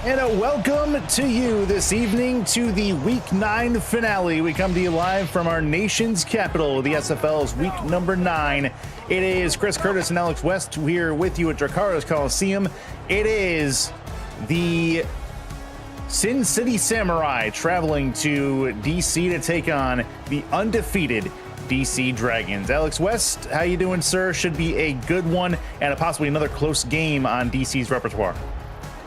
And a welcome to you this evening to the Week 9 finale. We come to you live from our nation's capital, the SFL's Week number 9. It is Chris Curtis and Alex West here with you at Dracarys Coliseum. It is the Sin City Samurai traveling to DC to take on the undefeated DC Dragons. Alex West, how you doing, sir? Should be a good one and possibly another close game on DC's repertoire.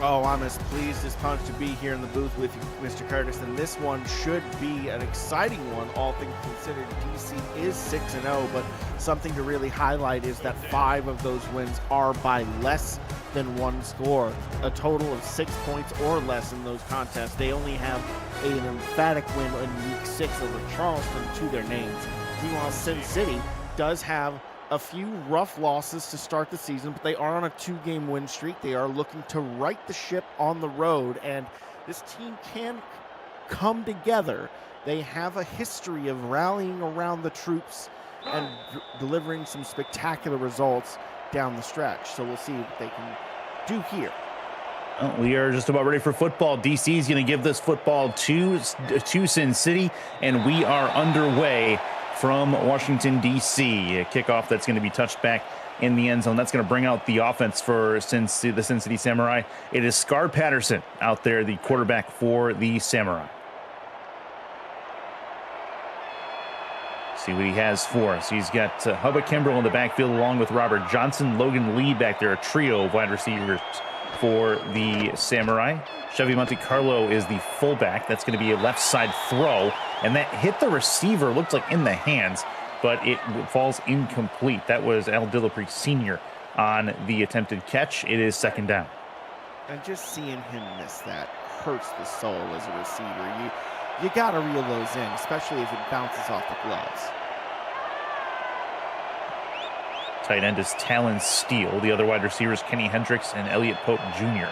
Oh, I'm as pleased as punch to be here in the booth with you, Mr. Curtis, and this one should be an exciting one, all things considered. DC is 6-0, but something to really highlight is that 5 of those wins are by less than 1 score, a total of 6 points or less in those contests. They only have an emphatic win in Week 6 over Charleston to their names. Meanwhile, Sin City does have a few rough losses to start the season, but they are on a 2-game win streak. They are looking to right the ship on the road, and this team can come together. They have a history of rallying around the troops and delivering some spectacular results down the stretch. So we'll see what they can do here. Well, we are just about ready for football. DC is going to give this football to Sin City, and we are underway from Washington, D.C. A kickoff that's going to be touched back in the end zone. That's going to bring out the offense for the Sin City Samurai. It is Scar Patterson out there, the quarterback for the Samurai. See what he has for us. He's got Hubba Kimbrell in the backfield along with Robert Johnson, Logan Lee back there, a trio of wide receivers for the Samurai. Chevy Monte Carlo is the fullback. That's going to be a left side throw, and that hit the receiver, looked like in the hands, but it falls incomplete. That was Al Dillapre Sr. on the attempted catch. It is second down. And just seeing him miss that hurts the soul as a receiver. You got to reel those in, especially if it bounces off the gloves. Tight end is Talon Steele. The other wide receivers, Kenny Hendricks and Elliott Pope Jr.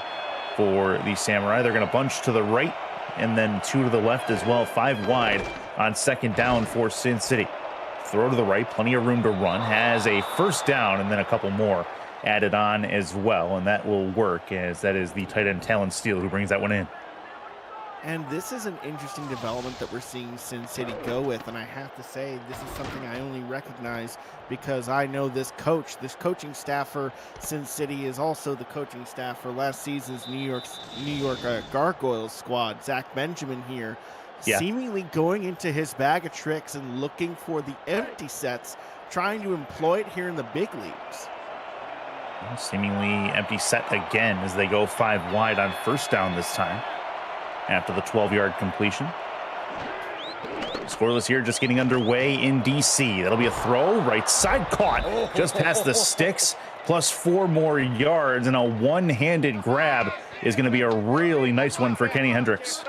for the Samurai. They're going to bunch to the right and then 2 to the left as well. 5 wide on second down for Sin City. Throw to the right, plenty of room to run. Has a first down and then a couple more added on as well. And that will work, as that is the tight end Talon Steele who brings that one in. And this is an interesting development that we're seeing Sin City go with. And I have to say, this is something I only recognize because I know this coaching staff for Sin City is also the coaching staff for last season's New York Gargoyles squad. Zach Benjamin here, seemingly going into his bag of tricks and looking for the empty sets, trying to employ it here in the big leagues. Seemingly empty set again as they go 5 wide on first down this time, after the 12-yard completion. Scoreless here, just getting underway in DC. That'll be a throw, right side caught, just past the sticks, plus 4 more yards, and a one-handed grab is going to be a really nice one for Kenny Hendricks.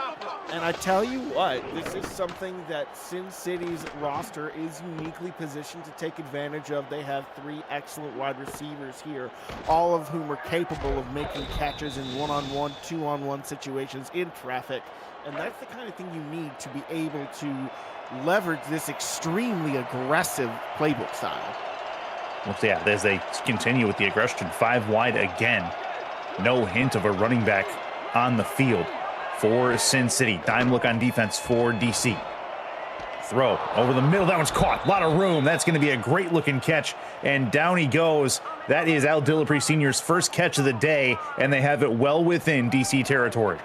And I tell you what, this is something that Sin City's roster is uniquely positioned to take advantage of. They have 3 excellent wide receivers here, all of whom are capable of making catches in 1-on-1, 2-on-1 situations in traffic. And that's the kind of thing you need to be able to leverage this extremely aggressive playbook style. Well, yeah, as they continue with the aggression, 5 wide again. No hint of a running back on the field for Sin City. Dime look on defense for DC. Throw over the middle. That one's caught. A lot of room. That's going to be a great looking catch. And down he goes. That is Al Dillapre Sr.'s first catch of the day, and they have it well within DC territory.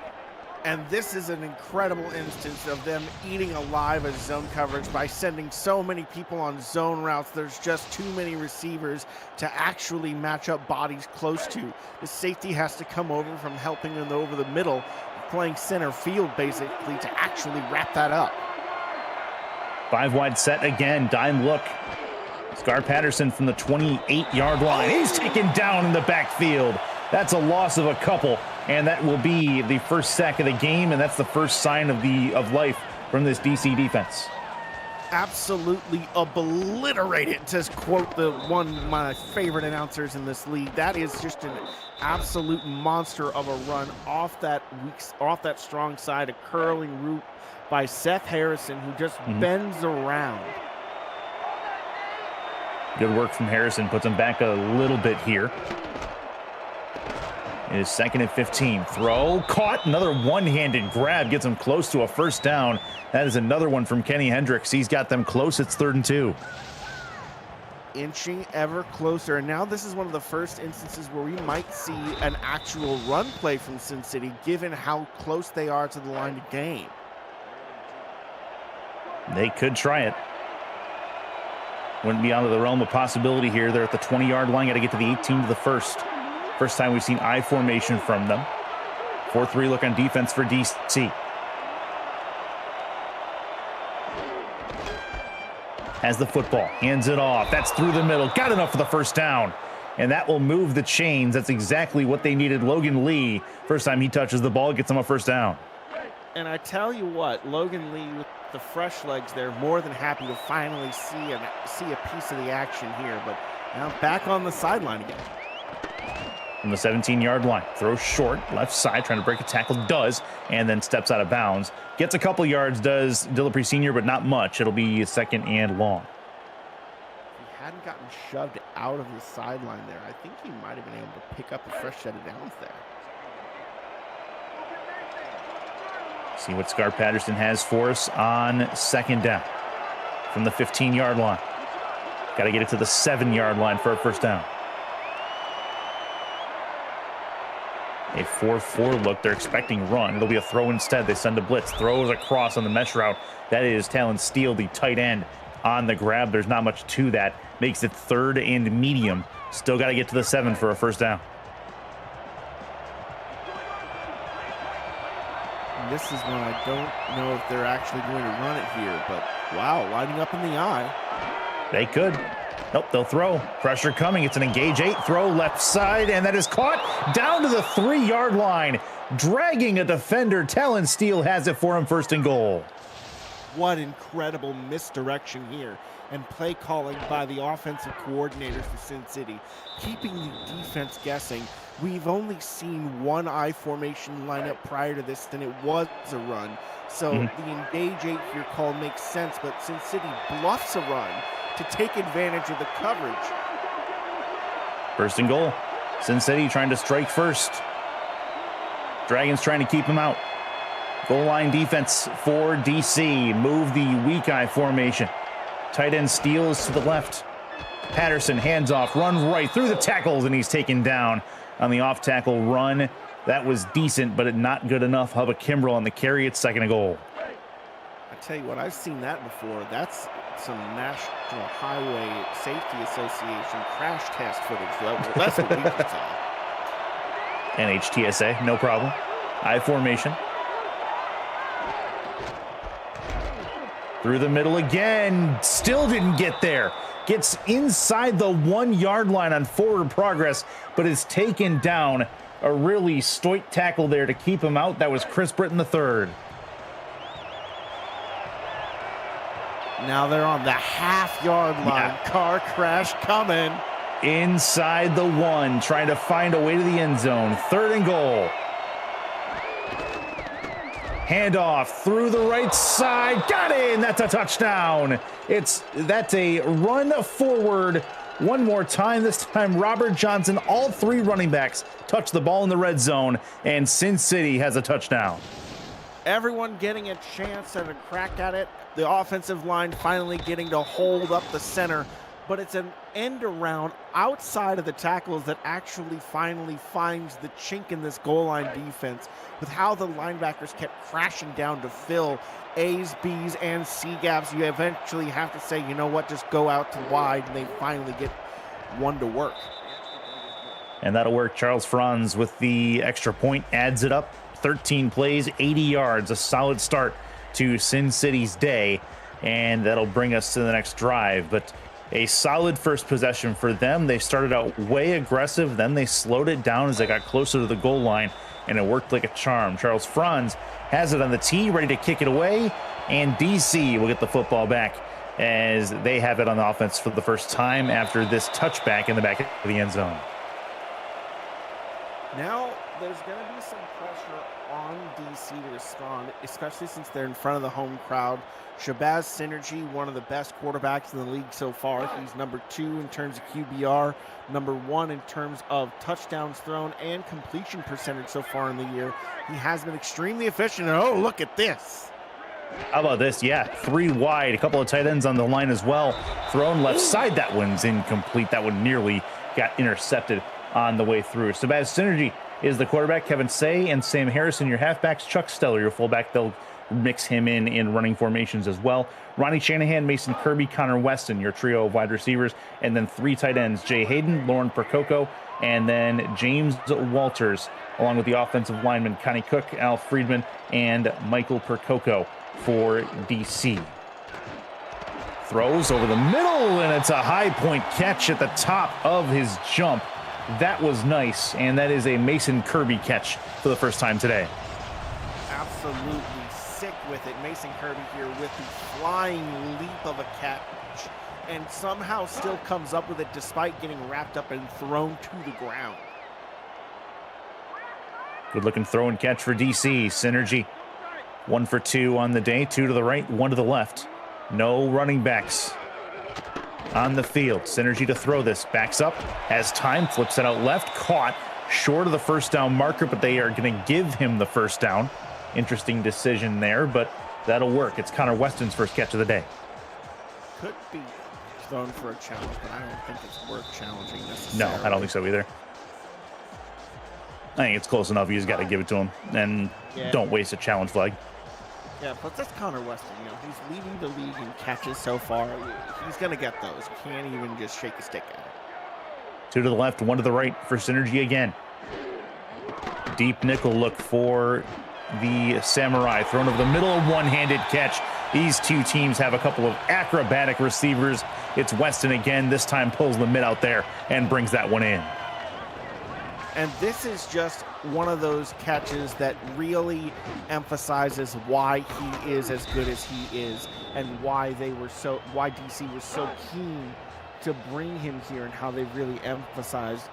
And this is an incredible instance of them eating alive as zone coverage by sending so many people on zone routes. There's just too many receivers to actually match up bodies close to. The safety has to come over from helping them over the middle, playing center field basically to actually wrap that up. 5 wide set again, dime look. Scar Patterson from the 28-yard line. He's taken down in the backfield. That's a loss of a couple, and that will be the first sack of the game, and that's the first sign of life from this DC defense. Absolutely obliterated, to quote one of my favorite announcers in this league. That is just an absolute monster of a run off that strong side, a curling route by Seth Harrison, who just bends around. Good work from Harrison, puts him back a little bit here. It is 2nd and 15. Throw, caught, another one-handed grab, gets him close to a first down. That is another one from Kenny Hendricks. He's got them close. It's 3rd and 2. Inching ever closer, and now this is one of the first instances where we might see an actual run play from Sin City, given how close they are to the line of game. They could try it. Wouldn't be out of the realm of possibility here. They're at the 20-yard line. Got to get to the 18 to the first. First time we've seen I formation from them. 4-3 look on defense for DC. Has the football, hands it off. That's through the middle. Got enough for the first down. And that will move the chains. That's exactly what they needed. Logan Lee, first time he touches the ball, gets him a first down. And I tell you what, Logan Lee with the fresh legs there, more than happy to finally see a piece of the action here. But now back on the sideline again. From the 17-yard line, throws short, left side, trying to break a tackle, does, and then steps out of bounds. Gets a couple yards, does Dillapre Sr., but not much. It'll be 2nd and long. If he hadn't gotten shoved out of the sideline there, I think he might have been able to pick up a fresh set of downs there. See what Scar Patterson has for us on 2nd down from the 15-yard line. Got to get it to the 7-yard line for a first down. A 4-4 look. They're expecting run. It'll be a throw instead. They send a blitz. Throws across on the mesh route. That is Talon Steele, the tight end, on the grab. There's not much to that. Makes it 3rd and medium. Still got to get to the 7 for a first down. And this is one I don't know if they're actually going to run it here, but wow, lining up in the eye. They could. Nope, they'll throw. Pressure coming. It's an engage 8 throw left side, and that is caught down to the 3-yard line. Dragging a defender. Talon Steele has it for him, 1st and goal. What incredible misdirection here, and play calling by the offensive coordinators for Sin City, keeping the defense guessing. We've only seen one I formation lineup prior to this, then it was a run. So the engage 8 here call makes sense, but Sin City bluffs a run to take advantage of the coverage. 1st and goal. Sin City trying to strike first. Dragons trying to keep him out. Goal line defense for DC. Move the weak eye formation. Tight end steals to the left. Patterson hands off, run right through the tackles, and he's taken down on the off tackle run. That was decent, but not good enough. Hubba Kimbrell on the carry. It's 2nd and goal. I tell you what, I've seen that before. That's some National Highway Safety Association crash test footage. That's what we just saw. NHTSA, no problem. I formation. Through the middle again. Still didn't get there. Gets inside the 1-yard line on forward progress, but is taken down. A really stoic tackle there to keep him out. That was Chris Britton III. Now they're on the half-yard line. Yeah. Car crash coming. Inside the 1, trying to find a way to the end zone. 3rd and goal. Handoff through the right side. Got in. That's a touchdown. That's a run forward one more time. This time, Robert Johnson, all 3 running backs touch the ball in the red zone, and Sin City has a touchdown. Everyone getting a chance at a crack at it. The offensive line finally getting to hold up the center, but it's an end around outside of the tackles that actually finally finds the chink in this goal line defense with how the linebackers kept crashing down to fill A's, B's, and C gaps. You eventually have to say, you know what, just go out to wide, and they finally get one to work. And that'll work. Charles Franz with the extra point adds it up. 13 plays, 80 yards, a solid start to Sin City's day, and that'll bring us to the next drive. But a solid first possession for them. They started out way aggressive, then they slowed it down as they got closer to the goal line, and it worked like a charm. Charles Franz has it on the tee, ready to kick it away, and DC will get the football back as they have it on the offense for the first time after this touchback in the back of the end zone. Now there's going to be some pressure on DC to respond, especially since they're in front of the home crowd. Shabazz Synergy, one of the best quarterbacks in the league so far. He's number 2 in terms of QBR, number 1 in terms of touchdowns thrown and completion percentage so far in the year. He has been extremely efficient. And oh, look at this. How about this? Yeah, 3 wide, a couple of tight ends on the line as well. Thrown left side, that one's incomplete. That one nearly got intercepted on the way through. Shabazz Synergy is the quarterback. Kevin Say and Sam Harrison, your halfbacks. Chuck Steller, your fullback. They'll mix him in running formations as well. Ronnie Shanahan, Mason Kirby, Connor Weston, your trio of wide receivers. And then 3 tight ends, Jay Hayden, Lauren Percoco, and then James Walters, along with the offensive linemen, Connie Cook, Al Friedman, and Michael Percoco for DC. Throws over the middle, and it's a high point catch at the top of his jump. That was nice, and that is a Mason Kirby catch for the first time today. Absolutely sick with it. Mason Kirby here with the flying leap of a catch, and somehow still comes up with it despite getting wrapped up and thrown to the ground. Good looking throw and catch for DC. Synergy 1 for 2 on the day, 2 to the right, 1 to the left. No running backs on the field. Synergy to throw this. Backs up, has time, flips it out left, caught short of the first down marker, but they are going to give him the first down. Interesting decision there, but that'll work. It's Connor Weston's first catch of the day. Could be thrown for a challenge, but I don't think it's worth challenging necessarily. No, I don't think so either. I think it's close enough. You just got to give it to him, and don't waste a challenge flag. Yeah, but that's Connor Weston. You know, he's leading the league in catches so far. He's going to get those. Can't even just shake a stick at it. 2 to the left, 1 to the right for Synergy again. Deep nickel look for the Samurai. Thrown over the middle, a one-handed catch. These two teams have a couple of acrobatic receivers. It's Weston again. This time pulls the mid out there and brings that one in. And this is just one of those catches that really emphasizes why he is as good as he is, and why DC was so keen to bring him here, and how they've really emphasized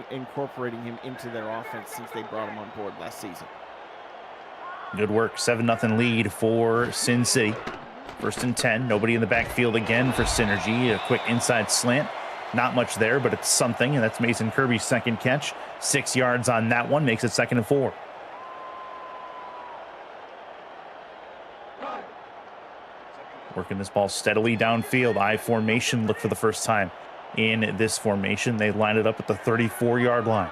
incorporating him into their offense since they brought him on board last season. Good work. 7-0 lead for Sin City. 1st and 10. Nobody in the backfield again for Synergy. A quick inside slant. Not much there, but it's something, and that's Mason Kirby's second catch. 6 yards on that one, makes it 2nd and 4. Working this ball steadily downfield. I formation, look for the first time in this formation. They line it up at the 34-yard line.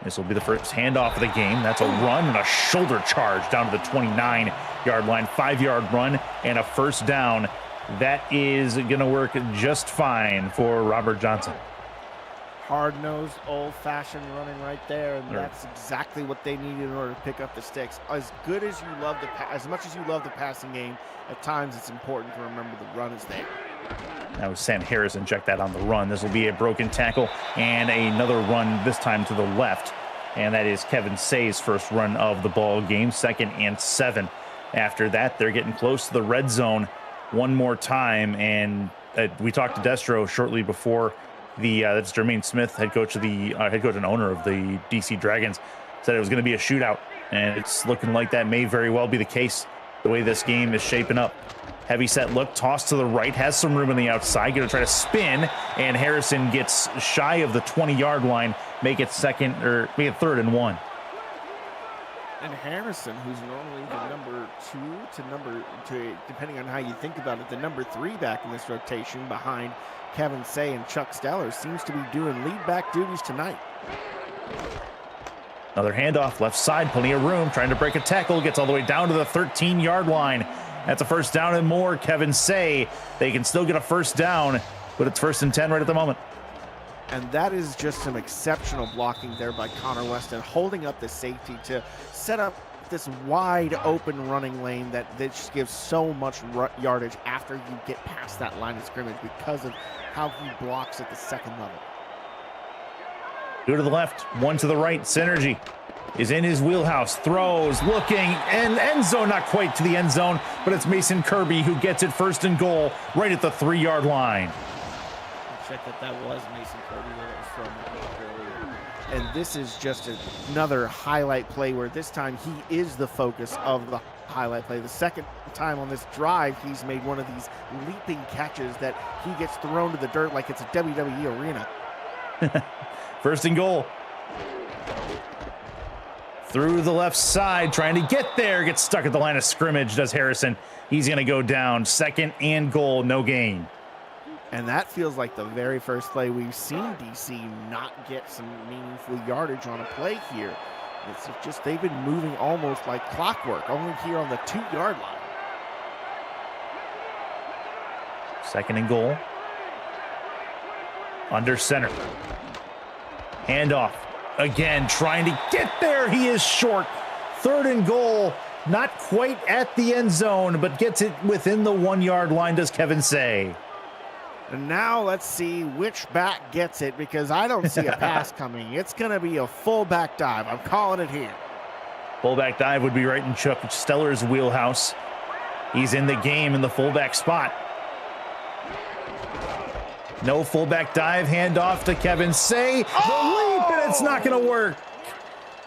This will be the first handoff of the game. That's a run and a shoulder charge down to the 29-yard line. 5-yard run and a first down. That is going to work just fine for Robert Johnson. Hard-nosed, old-fashioned running right there, and that's exactly what they needed in order to pick up the sticks. As much as you love the passing game, at times it's important to remember the run is there. That was Sam Harrison. Check that on the run. This will be a broken tackle and another run, this time to the left. And that is Kevin Say's first run of the ball game. 2nd and 7. After that, they're getting close to the red zone one more time. And we talked to Destro shortly before that's Jermaine Smith, head coach and owner of the DC Dragons, said it was going to be a shootout. And it's looking like that may very well be the case, the way this game is shaping up. Heavy set look, toss to the right, has some room on the outside, going to try to spin, and Harrison gets shy of the 20-yard line, make it 3rd and 1. And Harrison, who's normally the number 2 depending on how you think about it, the number 3 back in this rotation behind Kevin Say and Chuck Steller, seems to be doing lead back duties tonight. Another handoff, left side, plenty of room, trying to break a tackle, gets all the way down to the 13-yard line. That's a first down and more. Kevin Say, they can still get a first down, but it's 1st and 10 right at the moment. And that is just some exceptional blocking there by Connor Weston, holding up the safety to set up this wide open running lane that just gives so much yardage after you get past that line of scrimmage because of how he blocks at the second level. 2 to the left, 1 to the right. Synergy is in his wheelhouse, throws, looking, and end zone, not quite to the end zone, but it's Mason Kirby who gets it 1st and goal right at the 3-yard line. Check that was Mason Kirby that was from earlier. and this is just another highlight play where this time he is the focus of the highlight play. The second time on this drive, he's made one of these leaping catches that he gets thrown to the dirt like it's a WWE arena. First and goal. Through the left side, trying to get there. Gets stuck at the line of scrimmage, does Harrison. He's going to go down. Second and goal, no gain. And that feels like the very first play we've seen DC not get some meaningful yardage on a play here. It's just they've been moving almost like clockwork, only here on the 2-yard line. Second and goal. Under center. Handoff. Again, trying to get there. He is short. Third and goal. Not quite at the end zone, but gets it within the 1-yard line, does Kevin Say. And now let's see which back gets it, because I don't see a pass coming. It's going to be a fullback dive. I'm calling it here. Fullback dive would be right in Chuck Steller's wheelhouse. He's in the game in the fullback spot. No fullback dive. Handoff to Kevin Say. The leap, and it's not going to work.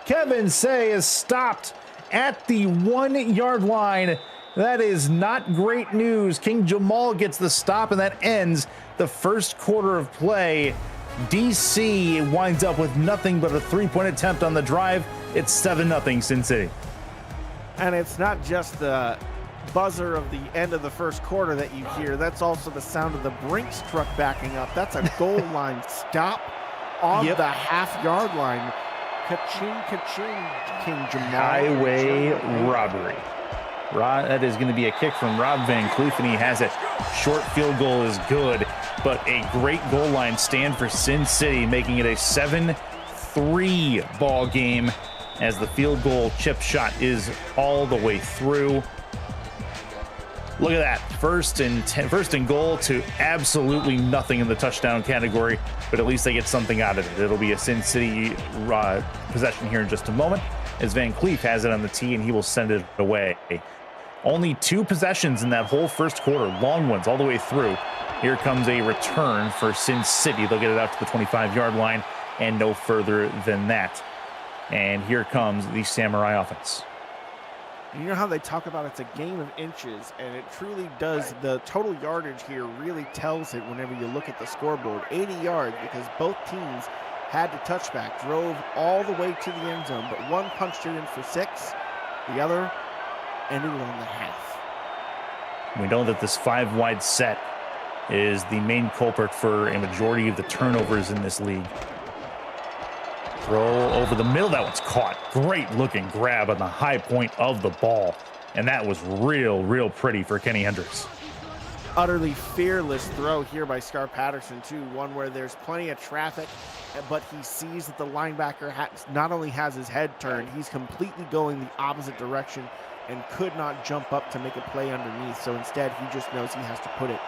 Kevin Say is stopped at the 1-yard line. That is not great news. King Jamal gets the stop, and that ends the first quarter of play. DC winds up with nothing but a 3-point attempt on the drive. It's 7-0 Sin City. And it's not just the buzzer of the end of the first quarter that you hear. That's also the sound of the Brinks truck backing up. That's a goal line stop on the half-yard line. Ka-ching, ka-ching, King Jamal. Highway robbery. That is going to be a kick from Rob Van Cleef, and he has it. Short field goal is good, but a great goal line stand for Sin City, making it a 7-3 ball game as the field goal chip shot is all the way through. Look at that. First and goal to absolutely nothing in the touchdown category, but at least they get something out of it. It'll be a Sin City possession here in just a moment, as Van Cleef has it on the tee, and he will send it away. Only 2 possessions in that whole first quarter, long ones all the way through. Here comes a return for Sin City. They'll get it out to the 25-yard line and no further than that. And here comes the Samurai offense. You know how they talk about it's a game of inches, and it truly does. The total yardage here really tells it whenever you look at the scoreboard. 80 yards, because both teams had the touchback, drove all the way to the end zone, but one punched it in for 6. The other ended it on the half. We know that this 5-wide set is the main culprit for a majority of the turnovers in this league. Throw over the middle. That one's caught. Great looking grab on the high point of the ball. And that was real pretty for Kenny Hendricks. Utterly fearless throw here by Scar Patterson, too. One where there's plenty of traffic, but he sees that the linebacker not only has his head turned, he's completely going the opposite direction and could not jump up to make a play underneath. So instead, he just knows he has to put it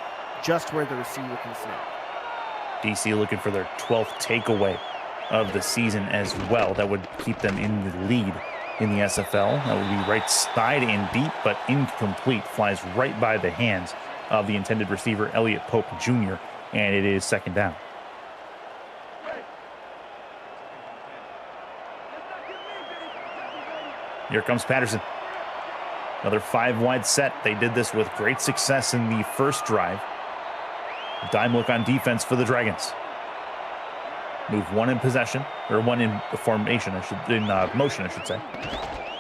just where the receiver can snap. DC looking for their 12th takeaway of the season as well. That would keep them in the lead in the SFL. That would be right side and deep, but incomplete. Flies right by the hands of the intended receiver, Elliott Pope Jr., and it is second down. Here comes Patterson. Another 5-wide set. They did this with great success in the first drive. Dime look on defense for the Dragons. Move 1 in possession, or 1 in formation, motion, I should say.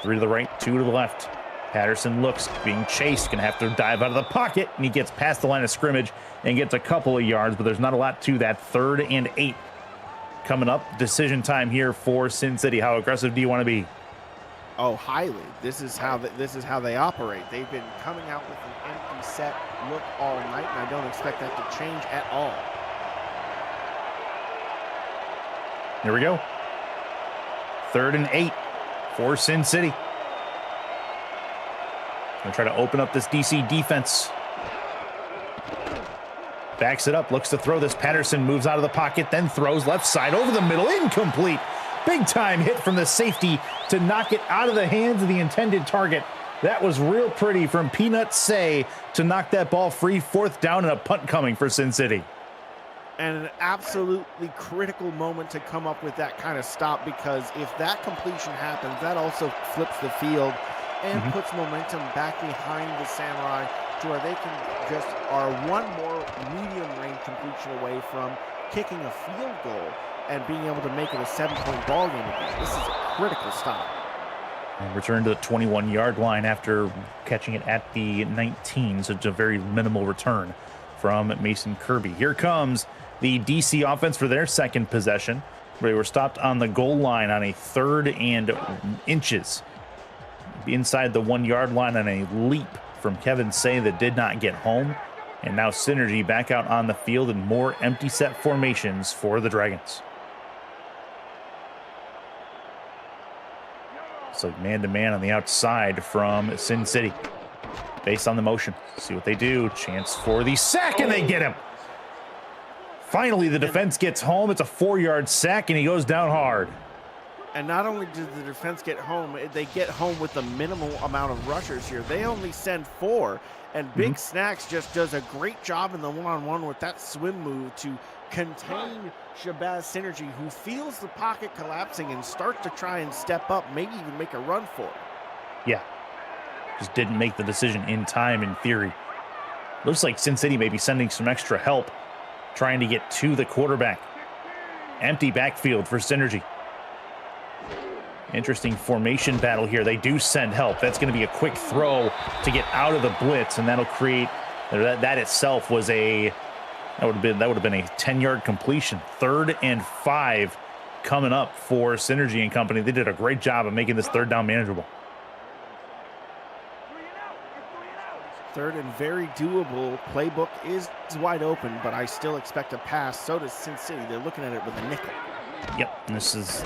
3 to the right, 2 to the left. Patterson looks, being chased, gonna have to dive out of the pocket, and he gets past the line of scrimmage and gets a couple of yards, but there's not a lot to that. 3rd and 8 coming up. Decision time here for Sin City. How aggressive do you want to be? Oh, highly. This is how they operate. They've been coming out with an empty set look all night, and I don't expect that to change at all. Here we go. 3rd and 8 for Sin City. Gonna try to open up this DC defense. Backs it up, looks to throw this. Patterson moves out of the pocket, then throws left side over the middle, incomplete. Big time hit from the safety to knock it out of the hands of the intended target. That was real pretty from Peanut Say to knock that ball free. 4th down and a punt coming for Sin City. And an absolutely critical moment to come up with that kind of stop, because if that completion happens, that also flips the field and puts momentum back behind the Samurai to where they can just are one more medium range completion away from kicking a field goal and being able to make it a 7-point ball game again. This is a critical stop. And return to the 21-yard line after catching it at the 19, so it's a very minimal return from Mason Kirby. Here comes the DC offense for their second possession. They were stopped on the goal line on a 3rd and inches. Inside the 1-yard line on a leap from Kevin Say that did not get home. And now Synergy back out on the field in more empty set formations for the Dragons. It's like man-to-man on the outside from Sin City. Based on the motion. See what they do. Chance for the sack, and they get him. Finally, the defense gets home. It's a 4-yard sack, and he goes down hard. And not only did the defense get home, they get home with a minimal amount of rushers here. They only send 4, and Big Snacks just does a great job in the one-on-one with that swim move to contain Shabazz Synergy, who feels the pocket collapsing and starts to try and step up, maybe even make a run for it. Yeah. Just didn't make the decision in time, in theory. Looks like Sin City may be sending some extra help, trying to get to the quarterback. Empty backfield for Synergy. Interesting formation battle here. They do send help. That's going to be a quick throw to get out of the blitz, and that'll create that itself was that would have been a 10-yard completion. 3rd and 5 coming up for Synergy and company. They did a great job of making this 3rd down manageable. 3rd and very doable. Playbook is wide open, but I still expect a pass. So does Sin City. They're looking at it with a nickel. Yep, and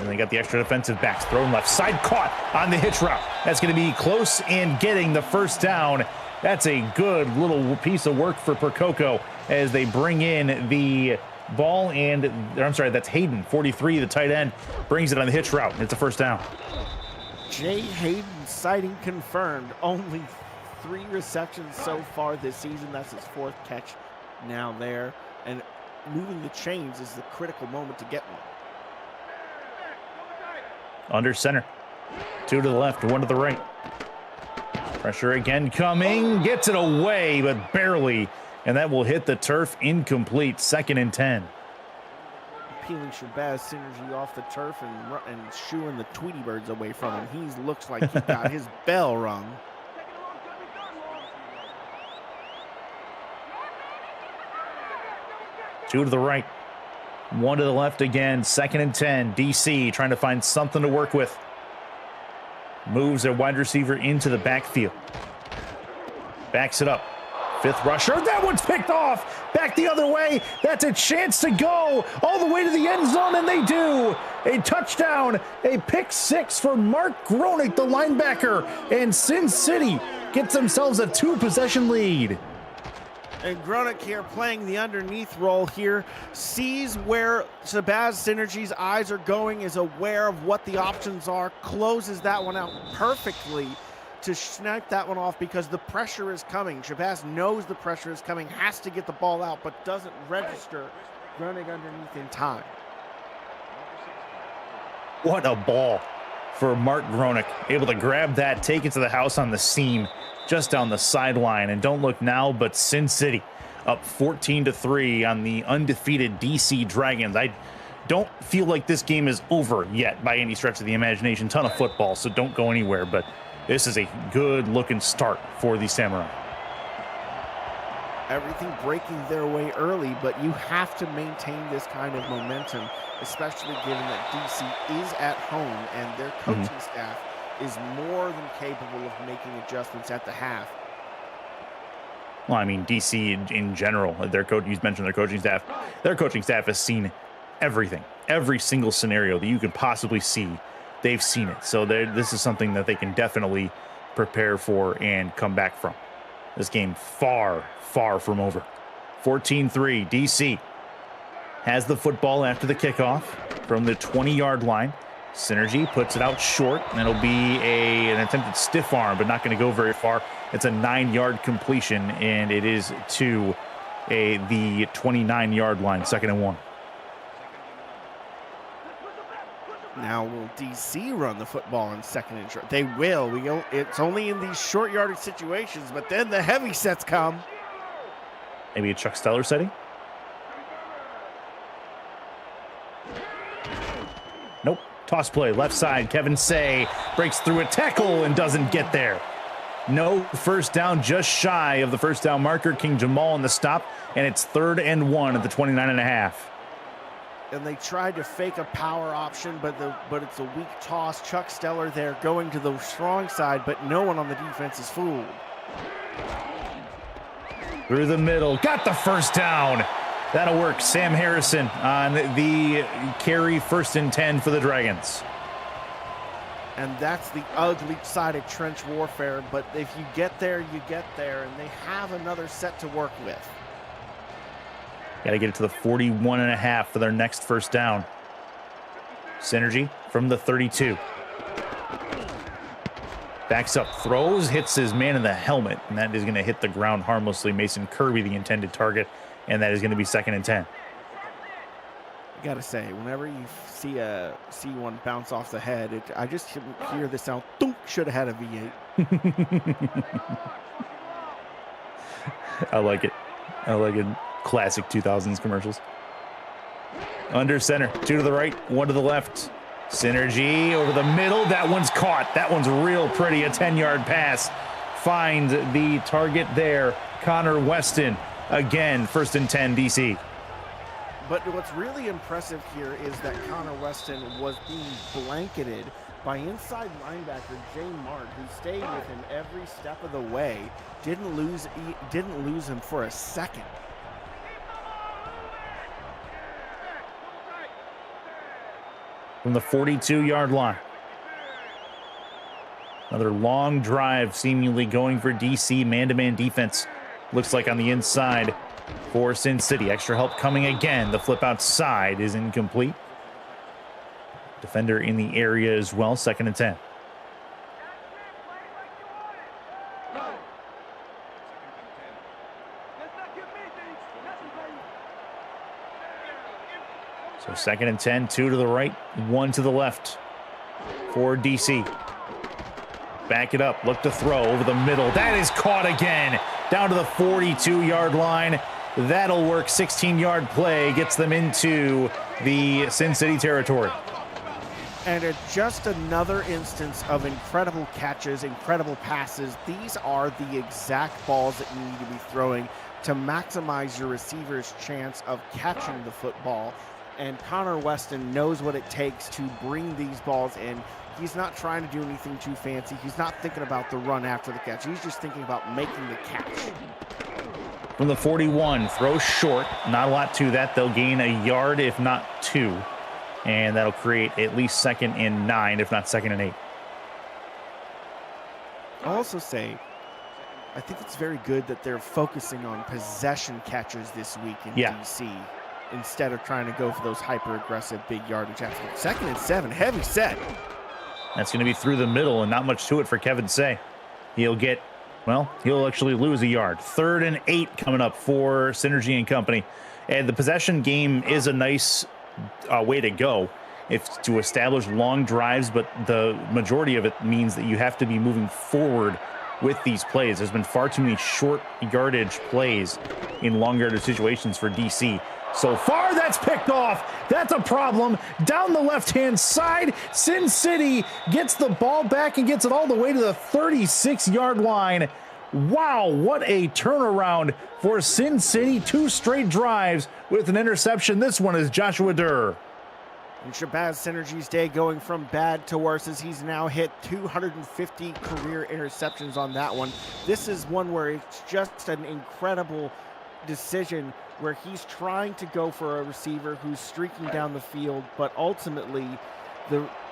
they got the extra defensive backs thrown left side, caught on the hitch route. That's going to be close and getting the 1st down. That's a good little piece of work for Percoco as they bring in the ball, and I'm sorry, that's Hayden, 43, the tight end, brings it on the hitch route. It's a 1st down. Jay Hayden sighting confirmed. Only 3 receptions so far this season. That's his 4th catch now there. And moving the chains is the critical moment to get one. Under center. 2 to the left, 1 to the right. Pressure again coming. Gets it away, but barely. And that will hit the turf. Incomplete. 2nd and 10. Peeling Shabazz Synergy off the turf and shooing the Tweety Birds away from him. He looks like he got his bell rung. Two to the right. 1 to the left again. 2nd and 10. DC trying to find something to work with. Moves a wide receiver into the backfield. Backs it up. 5th rusher. That one's picked off. Back the other way. That's a chance to go all the way to the end zone, and they do. A touchdown. A pick 6 for Mark Gronick, the linebacker. And Sin City gets themselves a 2-possession lead. And Gronick here playing the underneath role here, sees where Shabazz Synergy's eyes are going, is aware of what the options are, closes that one out perfectly to snipe that one off because the pressure is coming. Shabazz knows the pressure is coming, has to get the ball out, but doesn't register Gronick underneath in time. What a ball for Mark Gronick. Able to grab that, take it to the house on the seam, just down the sideline. And don't look now, but Sin City up 14-3 on the undefeated DC Dragons. I don't feel like this game is over yet by any stretch of the imagination. Ton of football, so don't go anywhere. But this is a good-looking start for the Samurai. Everything breaking their way early, but you have to maintain this kind of momentum, especially given that DC is at home and their coaching staff is more than capable of making adjustments at the half. Well, I mean, DC in general, their coach, you mentioned their coaching staff. Their coaching staff has seen everything, every single scenario that you could possibly see. They've seen it. So this is something that they can definitely prepare for and come back from. This game far, far from over. 14-3, DC has the football after the kickoff from the 20-yard line. Synergy puts it out short, and it'll be an attempted stiff arm, but not going to go very far. It's a 9-yard completion, and it is to the 29-yard line, 2nd and 1. Now will DC run the football in 2nd and short? They will. It's only in these short yardage situations, but then the heavy sets come. Maybe a Chuck Steller setting? Nope. Toss play, left side. Kevin Say breaks through a tackle and doesn't get there. No first down, just shy of the first down marker. King Jamal on the stop, and it's 3rd and 1 at the 29.5. And they tried to fake a power option, but it's a weak toss. Chuck Steller there going to the strong side, but no one on the defense is fooled. Through the middle, got the first down. That'll work. Sam Harrison on the carry, 1st and 10 for the Dragons. And that's the ugly side of trench warfare, but if you get there, you get there, and they have another set to work with. Got to get it to the 41.5 for their next first down. Synergy from the 32. Backs up, throws, hits his man in the helmet, and that is going to hit the ground harmlessly. Mason Kirby, the intended target, and that is going to be 2nd and 10. I gotta say, whenever you see one bounce off the head, I just hear the sound. Thunk, should have had a V8. I like it. I like it. Classic 2000s commercials. Under center, 2 to the right, 1 to the left. Synergy over the middle. That one's caught. That one's real pretty. A 10-yard pass. Find the target there. Connor Weston. Again, 1st and 10, DC. But what's really impressive here is that Connor Weston was being blanketed by inside linebacker Jay Mart, who stayed with him every step of the way. Didn't lose him for a second. From the 42-yard line. Another long drive seemingly going for DC. Man-to-man defense. Looks like on the inside for Sin City. Extra help coming again. The flip outside is incomplete. Defender in the area as well. 2nd and 10. So 2nd and 10, 2 to the right, 1 to the left for DC. Back it up, look to throw over the middle. That is caught again, down to the 42-yard line. That'll work. 16-yard play gets them into the Sin City territory. And it's just another instance of incredible catches, incredible passes. These are the exact balls that you need to be throwing to maximize your receiver's chance of catching the football. And Connor Weston knows what it takes to bring these balls in. He's not trying to do anything too fancy. He's not thinking about the run after the catch. He's just thinking about making the catch. From the 41, throw short. Not a lot to that. They'll gain a yard, if not 2. And that'll create at least 2nd and 9, if not 2nd and 8. I'll also say, I think it's very good that they're focusing on possession catches this week in DC instead of trying to go for those hyper-aggressive big yardage. 2nd and 7, heavy set. That's going to be through the middle and not much to it for Kevin Say. He'll actually lose a yard. 3rd and 8 coming up for Synergy and company. And the possession game is a nice way to go to establish long drives, but the majority of it means that you have to be moving forward with these plays. There's been far too many short yardage plays in long yardage situations for DC. So far, that's picked off. That's a problem. Down the left-hand side, Sin City gets the ball back and gets it all the way to the 36-yard line. Wow, what a turnaround for Sin City. 2 straight drives with an interception. This one is Joshua Durr. And Shabazz Synergy's day going from bad to worse as he's now hit 250 career interceptions on that one. This is one where it's just an incredible decision where he's trying to go for a receiver who's streaking down the field, but ultimately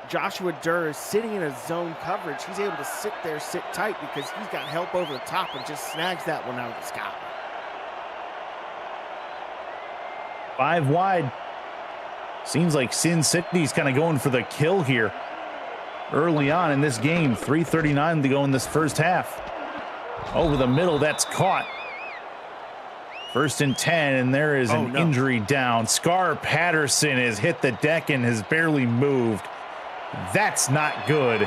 Joshua Durr is sitting in a zone coverage. He's able to sit there, sit tight, because he's got help over the top and just snags that one out of the sky. 5 wide. Seems like Sin City's kind of going for the kill here early on in this game. 3:39 to go in this first half. Over the middle, that's caught First and 10, and there is an injury down. Scar Patterson has hit the deck and has barely moved. That's not good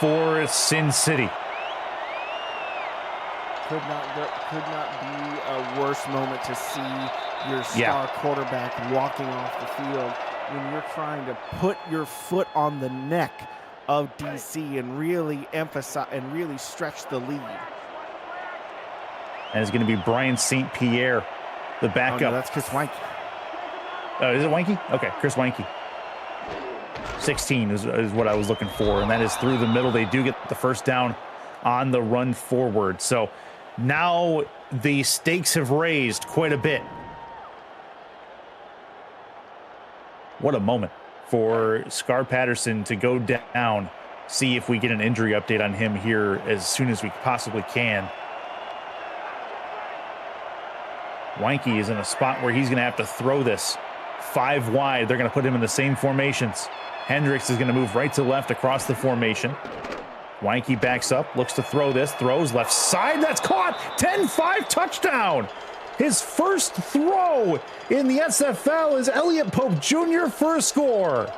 for Sin City. Could not be a worse moment to see your star quarterback walking off the field when you're trying to put your foot on the neck of DC and really emphasize and really stretch the lead. And it's going to be Brian St. Pierre, the backup. Oh, no, that's Chris Weinke. Oh, is it Weinke? Okay, Chris Weinke. 16 is what I was looking for, and that is through the middle. They do get the first down on the run forward. So now the stakes have raised quite a bit. What a moment for Scar Patterson to go down, see if we get an injury update on him here as soon as we possibly can. Weinke is in a spot where he's going to have to throw this 5 wide. They're going to put him in the same formations. Hendricks is going to move right to left across the formation. Weinke backs up, looks to throw this, throws left side. That's caught. 10-5 touchdown. His first throw in the SFL is Elliott Pope Jr. for a score.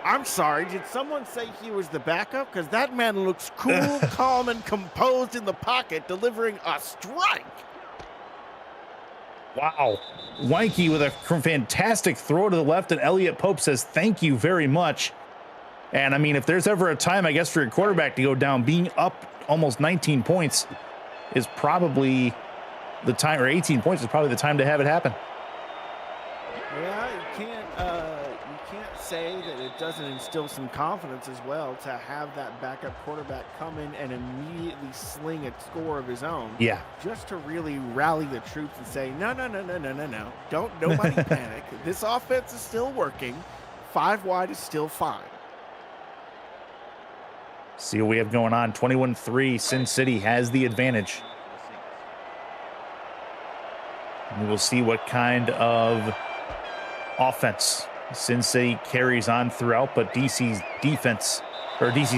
I'm sorry, did someone say he was the backup? Because that man looks cool, calm, and composed in the pocket, delivering a strike. Wow. Weinke with a fantastic throw to the left, and Elliott Pope says, thank you very much. And, I mean, if there's ever a time, I guess, for your quarterback to go down, being up almost 19 points is probably the time, or 18 points is probably the time to have it happen. Yeah, you can't say that it doesn't instill some confidence as well to have that backup quarterback come in and immediately sling a score of his own. Yeah. Just to really rally the troops and say, no. Don't nobody panic. This offense is still working. 5 wide is still fine. See what we have going on. 21-3. Sin City has the advantage. And we'll see what kind of offense Sin City carries on throughout, but DC's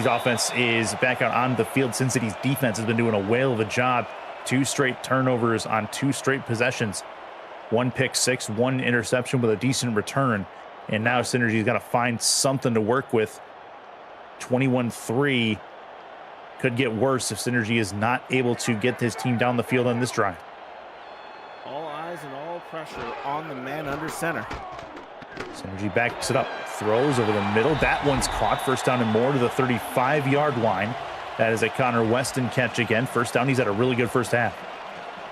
offense is back out on the field. Sin City's defense has been doing a whale of a job. 2 straight turnovers on 2 straight possessions. 1 pick six, 1 interception with a decent return. And now Synergy's got to find something to work with. 21-3 could get worse if Synergy is not able to get his team down the field on this drive. All eyes and all pressure on the man under center. Synergy backs it up, throws over the middle. That one's caught. First down and more to the 35-yard line. That is a Connor Weston catch again. First down. He's had a really good first half.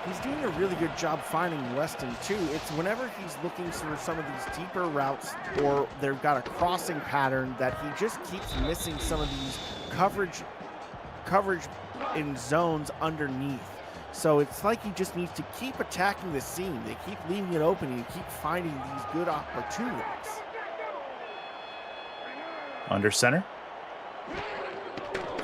He's doing a really good job finding Weston, too. It's whenever he's looking for some of these deeper routes or they've got a crossing pattern that he just keeps missing some of these coverage in zones underneath. So it's like he just needs to keep attacking the seam. They keep leaving it open and you keep finding these good opportunities. Under center.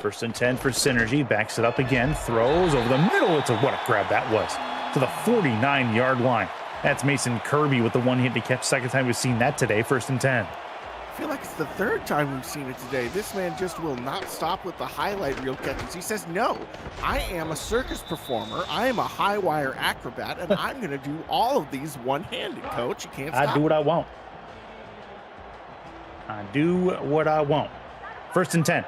First and 10 for Synergy. Backs it up again. Throws over the middle. What a grab that was. To the 49-yard line. That's Mason Kirby with the one-handed catch. Second time we've seen that today. First and 10. I feel like it's the 3rd time we've seen it today. This man just will not stop with the highlight reel catches. He says, no, I am a circus performer. I am a high wire acrobat, and I'm going to do all of these one-handed, coach. You can't stop. I do what I want. I do what I want. First and 10.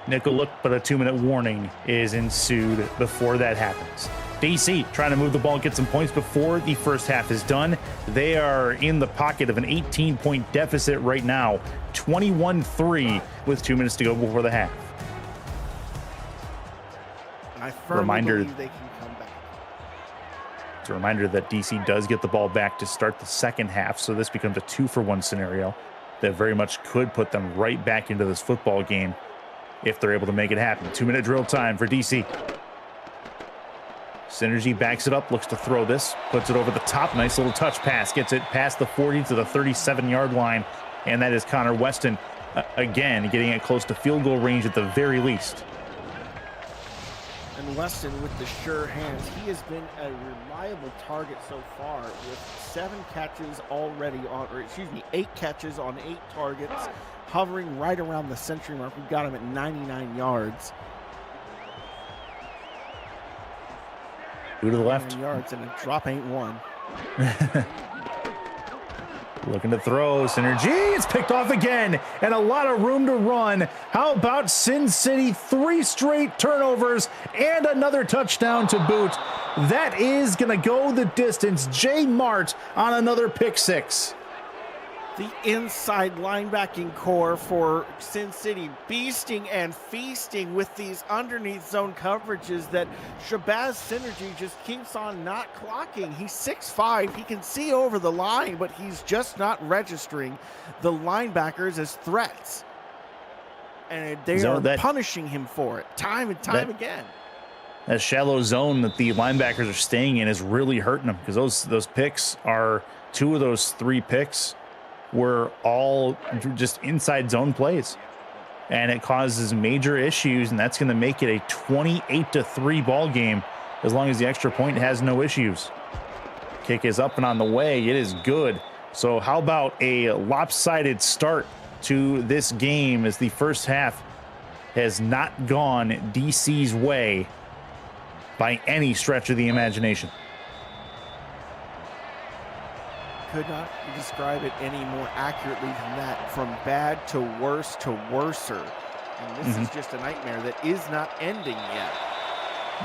Nickel look, but a 2-minute warning is ensued before that happens. DC trying to move the ball and get some points before the first half is done. They are in the pocket of an 18-point deficit right now. 21-3 with 2 minutes to go before the half. I firmly believe they can come back. It's a reminder that DC does get the ball back to start the second half, so this becomes a 2-for-1 scenario that very much could put them right back into this football game if they're able to make it happen. 2-minute drill time for DC. Synergy backs it up, looks to throw this, puts it over the top. Nice little touch pass, gets it past the 40 to the 37-yard line, and that is Connor Weston again getting it close to field goal range at the very least. And Weston with the sure hands. He has been a reliable target so far with 8 catches on 8 targets, hovering right around the century mark. We've got him at 99 yards. 2 to the left. 9 yards and a drop ain't one. Looking to throw. Synergy. It's picked off again. And a lot of room to run. How about Sin City? 3 straight turnovers and another touchdown to boot. That is going to go the distance. Jay Mart on another pick 6. The inside linebacking core for Sin City beasting and feasting with these underneath zone coverages that Shabazz Synergy just keeps on not clocking. He's 6'5", he can see over the line, but he's just not registering the linebackers as threats. And they are punishing him for it time and time again. That shallow zone that the linebackers are staying in is really hurting them, because those picks are 2 of those 3 picks were all just inside zone plays, and it causes major issues, and that's going to make it a 28-3 ball game as long as the extra point has no issues. Kick is up and on the way. It is good. So how about a lopsided start to this game, as the first half has not gone DC's way by any stretch of the imagination. Could not describe it any more accurately than that. From bad to worse to worser. And this is just a nightmare that is not ending yet.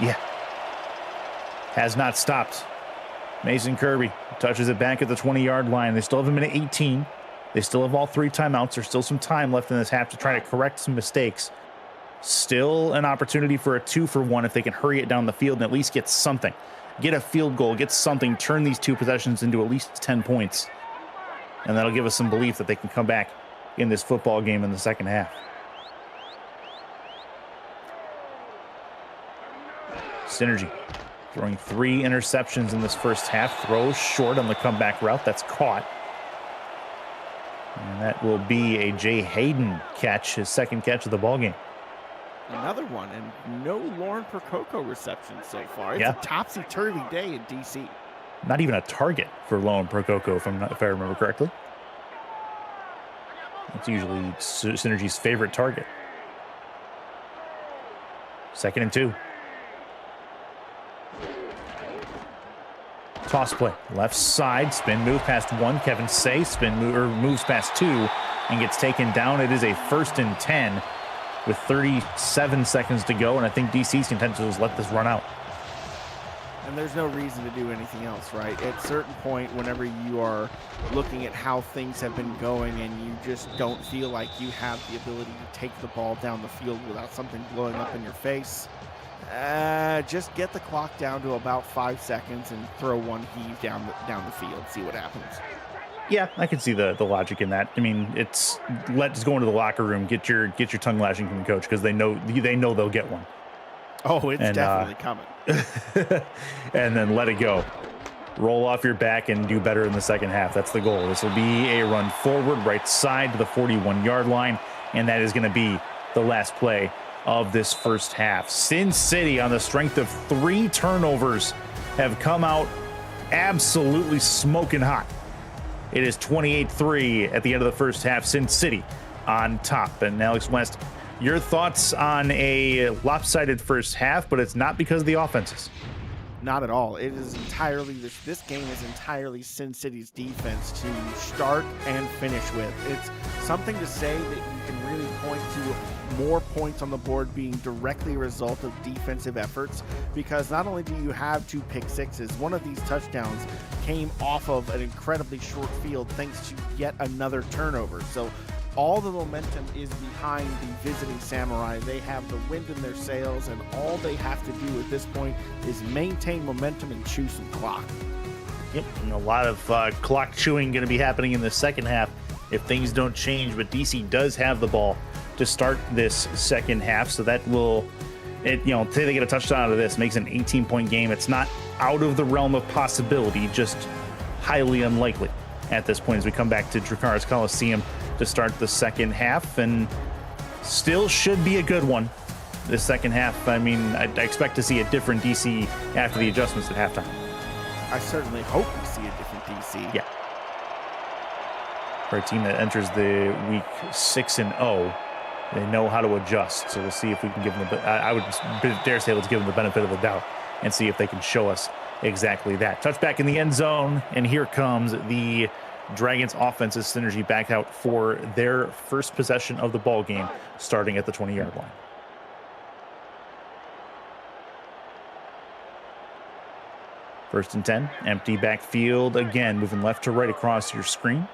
Yeah. Has not stopped. Mason Kirby touches it back at the 20-yard line. They still have a minute 18. They still have all 3 timeouts. There's still some time left in this half to try to correct some mistakes. Still an opportunity for a 2-for-1 if they can hurry it down the field and at least get something. Get a field goal, get something, turn these 2 possessions into at least 10 points. And that'll give us some belief that they can come back in this football game in the second half. Synergy throwing 3 interceptions in this first half. Throws short on the comeback route. That's caught. And that will be a Jay Hayden catch, his second catch of the ball game. Another one, and no Lauren Percoco receptions so far. It's a topsy-turvy day in DC. Not even a target for Lauren Percoco, if I remember correctly. That's usually Synergy's favorite target. 2nd and 2. Toss play, left side, spin move past 1. Kevin Say moves past 2 and gets taken down. It is a 1st and 10. With 37 seconds to go, and I think DC's intention was let this run out. And there's no reason to do anything else, right? At a certain point, whenever you are looking at how things have been going and you just don't feel like you have the ability to take the ball down the field without something blowing up in your face, just get the clock down to about 5 seconds and throw one heave down the field, see what happens. Yeah, I can see the logic in that. I mean, let's go into the locker room, get your tongue lashing from the coach, because they know they'll get one. Oh, it's definitely coming. And then let it go. Roll off your back and do better in the second half. That's the goal. This will be a run forward, right side to the 41-yard line, and that is going to be the last play of this first half. Sin City, on the strength of 3 turnovers, have come out absolutely smoking hot. It is 28-3 at the end of the first half. Sin City on top. And Alex West, your thoughts on a lopsided first half, but it's not because of the offenses. Not at all. It is entirely, this game is entirely Sin City's defense to start and finish with. It's something to say that you can really point to more points on the board being directly a result of defensive efforts, because not only do you have 2 pick sixes, one of these touchdowns came off of an incredibly short field thanks to yet another turnover. So all the momentum is behind the visiting Samurai. They have the wind in their sails, and all they have to do at this point is maintain momentum and chew some clock. Yep, and a lot of clock chewing going to be happening in the second half if things don't change, but DC does have the ball to start this second half, so that will, say they get a touchdown out of this, makes an 18-point game. It's not out of the realm of possibility, just highly unlikely at this point as we come back to Dracarys Coliseum to start the second half, and still should be a good one. This second half, I mean, I expect to see a different DC after the adjustments at halftime. I certainly hope we see a different DC. Yeah. For a team that enters the week 6-0, they know how to adjust. So we'll see if we can give them I would dare say let's give them the benefit of the doubt and see if they can show us exactly that. Touchback in the end zone, and here comes the Dragons offensive synergy back out for their first possession of the ball game, starting at the 20-yard line. First and 10, empty backfield again, moving left to right across your screen.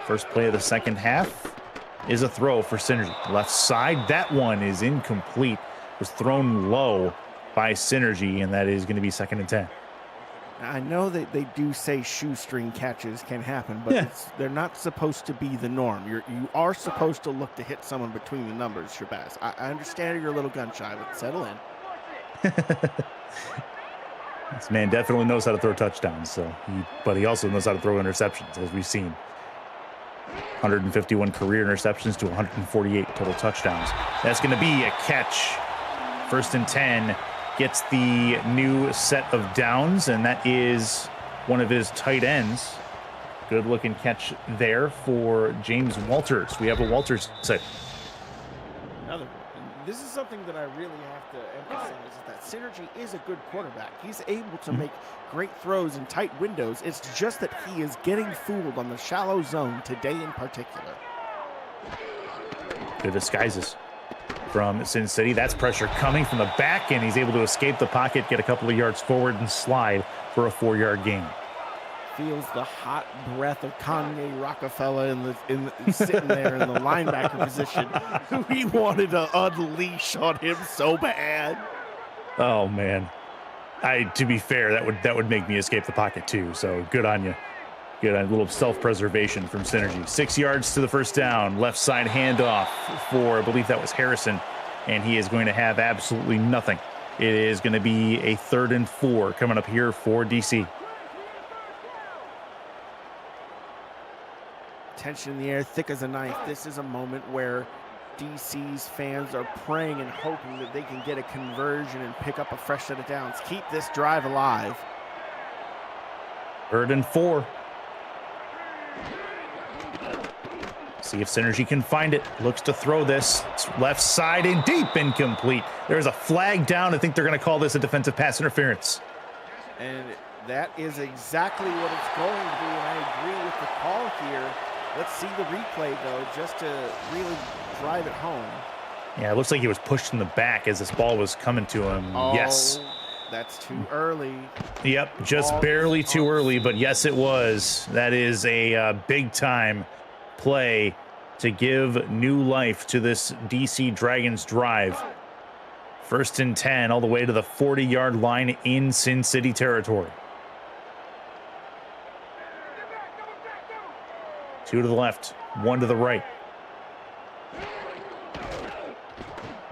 First play of the second half is a throw for Synergy. Left side, that one is incomplete. Was thrown low by Synergy, and that is going to be 2nd and 10. I know that they do say shoestring catches can happen, but they're not supposed to be the norm. You are supposed to look to hit someone between the numbers, Shabazz. I understand you're a little gun shy, but settle in. This man definitely knows how to throw touchdowns, but he also knows how to throw interceptions, as we've seen. 151 career interceptions to 148 total touchdowns. That's going to be a catch. 1st and 10, gets the new set of downs, and that is one of his tight ends. Good looking catch there for James Walters. We have a Walters set. This is something that I really have to emphasize, is that Synergy is a good quarterback. He's able to make great throws in tight windows. It's just that he is getting fooled on the shallow zone today in particular. Good disguises from Sin City. That's pressure coming from the back, and he's able to escape the pocket, get a couple of yards forward, and slide for a 4-yard gain. Feels the hot breath of Kanye Rockefeller sitting there in the linebacker position, who he wanted to unleash on him so bad. Oh man, to be fair, that would make me escape the pocket too. So good on you. Good on a little self-preservation from Synergy. 6 yards to the first down. Left side handoff for, I believe that was Harrison, and he is going to have absolutely nothing. It is going to be a 3rd and 4 coming up here for DC. Tension in the air, thick as a knife. This is a moment where DC's fans are praying and hoping that they can get a conversion and pick up a fresh set of downs. Keep this drive alive. 3rd and 4. See if Synergy can find it. Looks to throw this. Left side and deep, incomplete. There's a flag down. I think they're going to call this a defensive pass interference. And that is exactly what it's going to be, and I agree with the call here. Let's see the replay, though, just to really drive it home. Yeah, it looks like he was pushed in the back as this ball was coming to him. Oh, yes. That's too early. Yep, just barely too early, but yes, it was. That is a big-time play to give new life to this DC Dragons drive. 1st and 10, all the way to the 40-yard line in Sin City territory. 2 to the left, 1 to the right.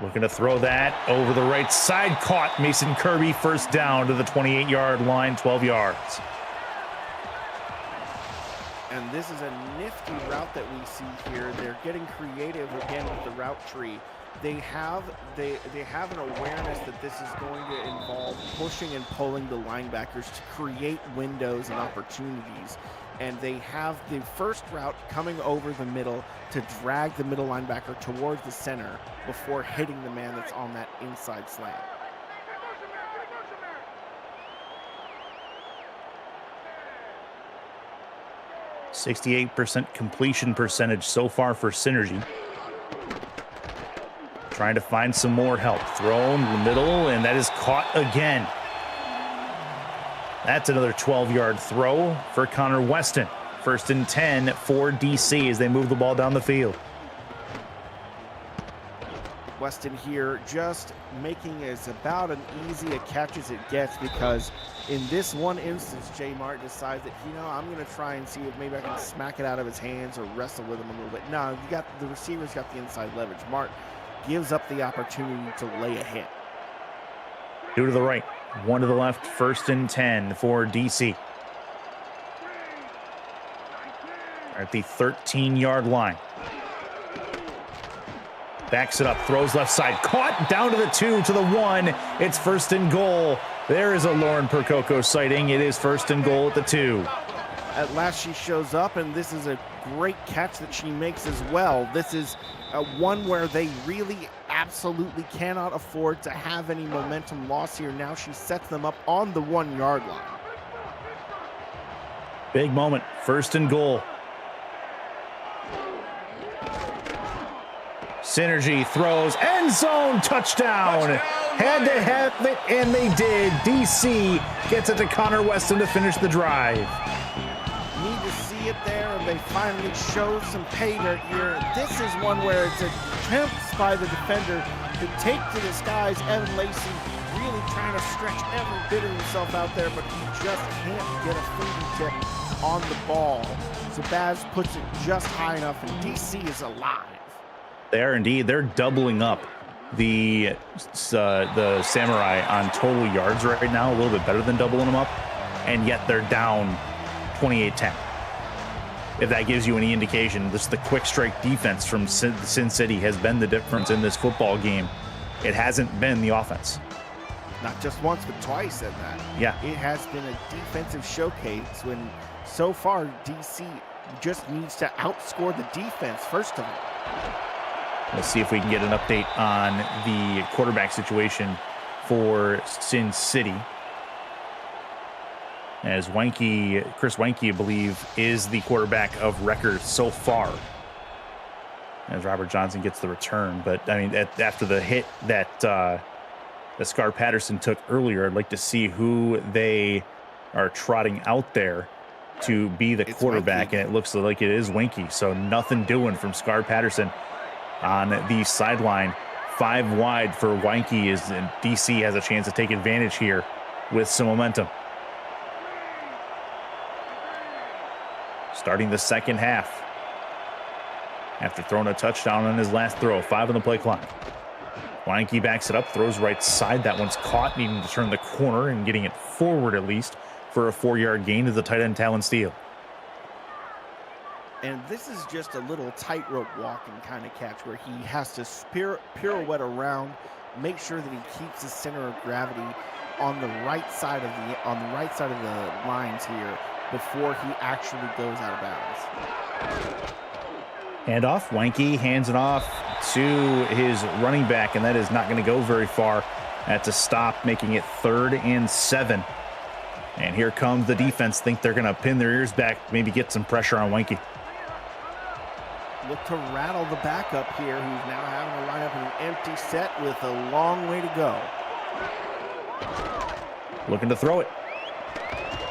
Looking to throw that over the right side. Caught. Mason Kirby, first down to the 28-yard line, 12 yards. And this is a nifty route that we see here. They're getting creative again with the route tree. They have an awareness that this is going to involve pushing and pulling the linebackers to create windows and opportunities. And they have the first route coming over the middle to drag the middle linebacker towards the center before hitting the man that's on that inside slant. %68% completion percentage so far for Synergy. Trying to find some more help. Thrown in the middle, and that is caught again. That's another 12-yard throw for Connor Weston. 1st and 10 for DC as they move the ball down the field. Weston here just making as about an easy a catch as it gets, because in this one instance, J. Mart decides that, I'm going to try and see if maybe I can smack it out of his hands or wrestle with him a little bit. No, the receiver's got the inside leverage. Mart gives up the opportunity to lay a hit. 2 to the right, 1 to the left, 1st and 10 for DC. At the 13-yard line. Backs it up, throws left side, caught down to the 2, to the 1. It's 1st and goal. There is a Lauren Percoco sighting. It is 1st and goal at the 2. At last she shows up, and this is a great catch that she makes as well. This is one where they really absolutely cannot afford to have any momentum loss here. Now she sets them up on the 1 yard line. Big moment, 1st and goal. Synergy throws, end zone, touchdown. Had to have it, and they did. DC gets it to Connor Weston to finish the drive. Need to see it there, and they finally showed some pay dirt here. This is one where it's attempts by the defender to take to the skies. Evan Lacey really trying to stretch every bit of himself out there, but he just can't get a fingertip on the ball. Zabaz puts it just high enough, and DC is alive. They are indeed. They're doubling up the Samurai on total yards right now, a little bit better than doubling them up, and yet they're down 28-10. If that gives you any indication, this the quick strike defense from Sin City has been the difference in this football game. It hasn't been the offense. Not just once, but twice at that. Yeah. It has been a defensive showcase when so far DC just needs to outscore the defense, first of all. Let's see if we can get an update on the quarterback situation for Sin City. As Chris Weinke, I believe, is the quarterback of record so far. As Robert Johnson gets the return. But, I mean, after the hit that Scar Patterson took earlier, I'd like to see who they are trotting out there to be the quarterback. And it looks like it is Weinke. So nothing doing from Scar Patterson on the sideline. 5 wide for Weinke, and DC has a chance to take advantage here with some momentum. Starting the second half after throwing a touchdown on his last throw. 5 on the play clock. Weinke backs it up, throws right side. That one's caught, needing to turn the corner and getting it forward at least for a 4-yard gain to the tight end Talon Steele. And this is just a little tightrope walking kind of catch where he has to pirouette around, make sure that he keeps his center of gravity on the right side of the lines here before he actually goes out of bounds. Handoff. Weinke hands it off to his running back, and that is not going to go very far. That's a stop, making it 3rd and 7. And here comes the defense. Think they're going to pin their ears back, maybe get some pressure on Weinke. Look to rattle the backup here, who's now having to line up in an empty set with a long way to go. Looking to throw it.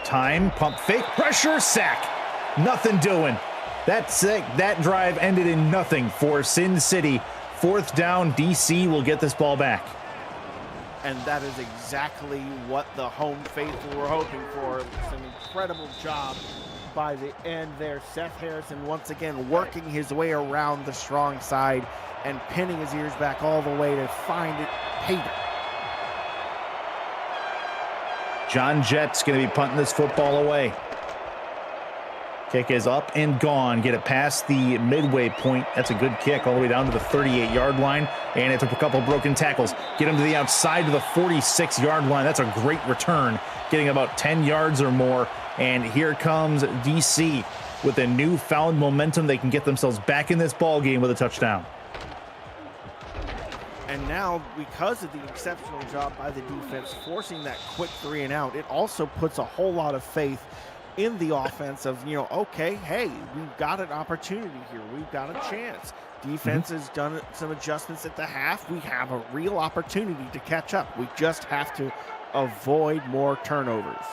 Time, pump fake, pressure, sack. Nothing doing. That drive ended in nothing for Sin City. 4th down, DC will get this ball back. And that is exactly what the home faithful were hoping for. It's an incredible job by the end there. Seth Harrison once again working his way around the strong side and pinning his ears back all the way to find it payback. John Jett's going to be punting this football away. Kick is up and gone. Get it past the midway point. That's a good kick all the way down to the 38-yard line. And it took a couple broken tackles. Get him to the outside of the 46-yard line. That's a great return, getting about 10 yards or more. And here comes DC with a newfound momentum. They can get themselves back in this ball game with a touchdown. And now, because of the exceptional job by the defense forcing that quick 3 and out, it also puts a whole lot of faith in the offense of, okay, hey, we've got an opportunity here. We've got a chance. Defense has done some adjustments at the half. We have a real opportunity to catch up. We just have to avoid more turnovers.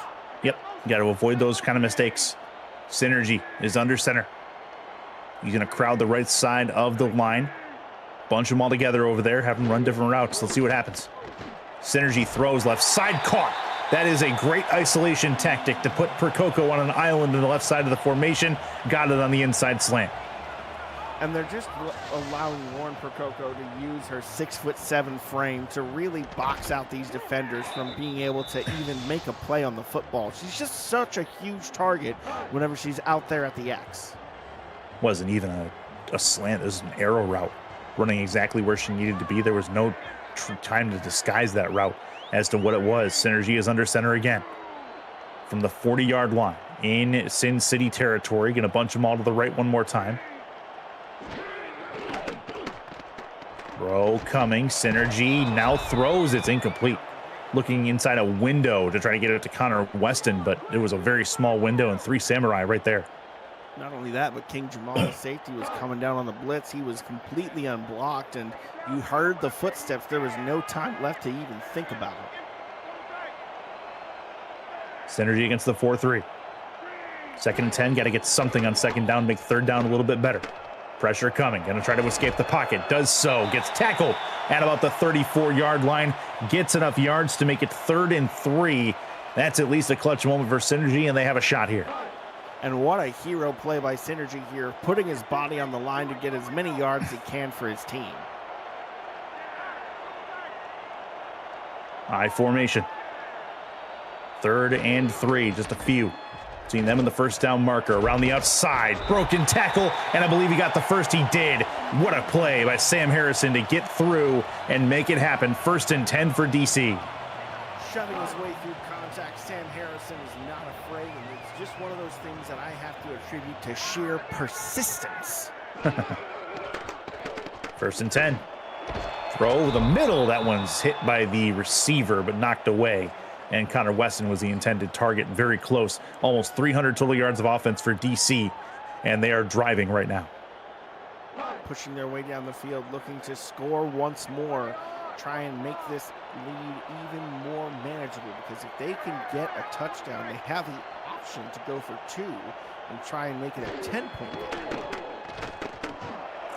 Yep, you got to avoid those kind of mistakes. Synergy is under center. He's going to crowd the right side of the line. Bunch them all together over there, have them run different routes. Let's see what happens. Synergy throws left side, caught. That is a great isolation tactic to put Percoco on an island on the left side of the formation. Got it on the inside slant. And they're just allowing Lauren Percoco to use her 6'7" frame to really box out these defenders from being able to even make a play on the football. She's just such a huge target whenever she's out there at the X. Wasn't even a slant. It was an arrow route, running exactly where she needed to be. There was no time to disguise that route as to what it was. Synergy is under center again from the 40-yard line in Sin City territory. Going to bunch them all to the right one more time. Throw coming. Synergy now throws. It's incomplete. Looking inside a window to try to get it to Connor Weston, but it was a very small window and 3 Samurai right there. Not only that, but King Jamal, the safety, was coming down on the blitz. He was completely unblocked, and you heard the footsteps. There was no time left to even think about it. Synergy against the 4-3. 2nd and 10, got to get something on 2nd down, make 3rd down a little bit better. Pressure coming, going to try to escape the pocket. Does so, gets tackled at about the 34-yard line. Gets enough yards to make it 3rd and 3. That's at least a clutch moment for Synergy, and they have a shot here. And what a hero play by Synergy here, putting his body on the line to get as many yards as he can for his team. I formation. 3rd and 3, just a few. Seeing them in the 1st down marker around the outside. Broken tackle, and I believe he got the first. He did. What a play by Sam Harrison to get through and make it happen. 1st and 10 for DC. Shoving his way through contact, Sam Harrison is not afraid, and it's just one of those things that I have to attribute to sheer persistence. 1st and 10. Throw over the middle. That one's hit by the receiver, but knocked away. And Connor Weston was the intended target, very close. Almost 300 total yards of offense for DC, and they are driving right now. Pushing their way down the field, looking to score once more, try and make this lead even more manageable, because if they can get a touchdown, they have the option to go for 2 and try and make it a 10-point game.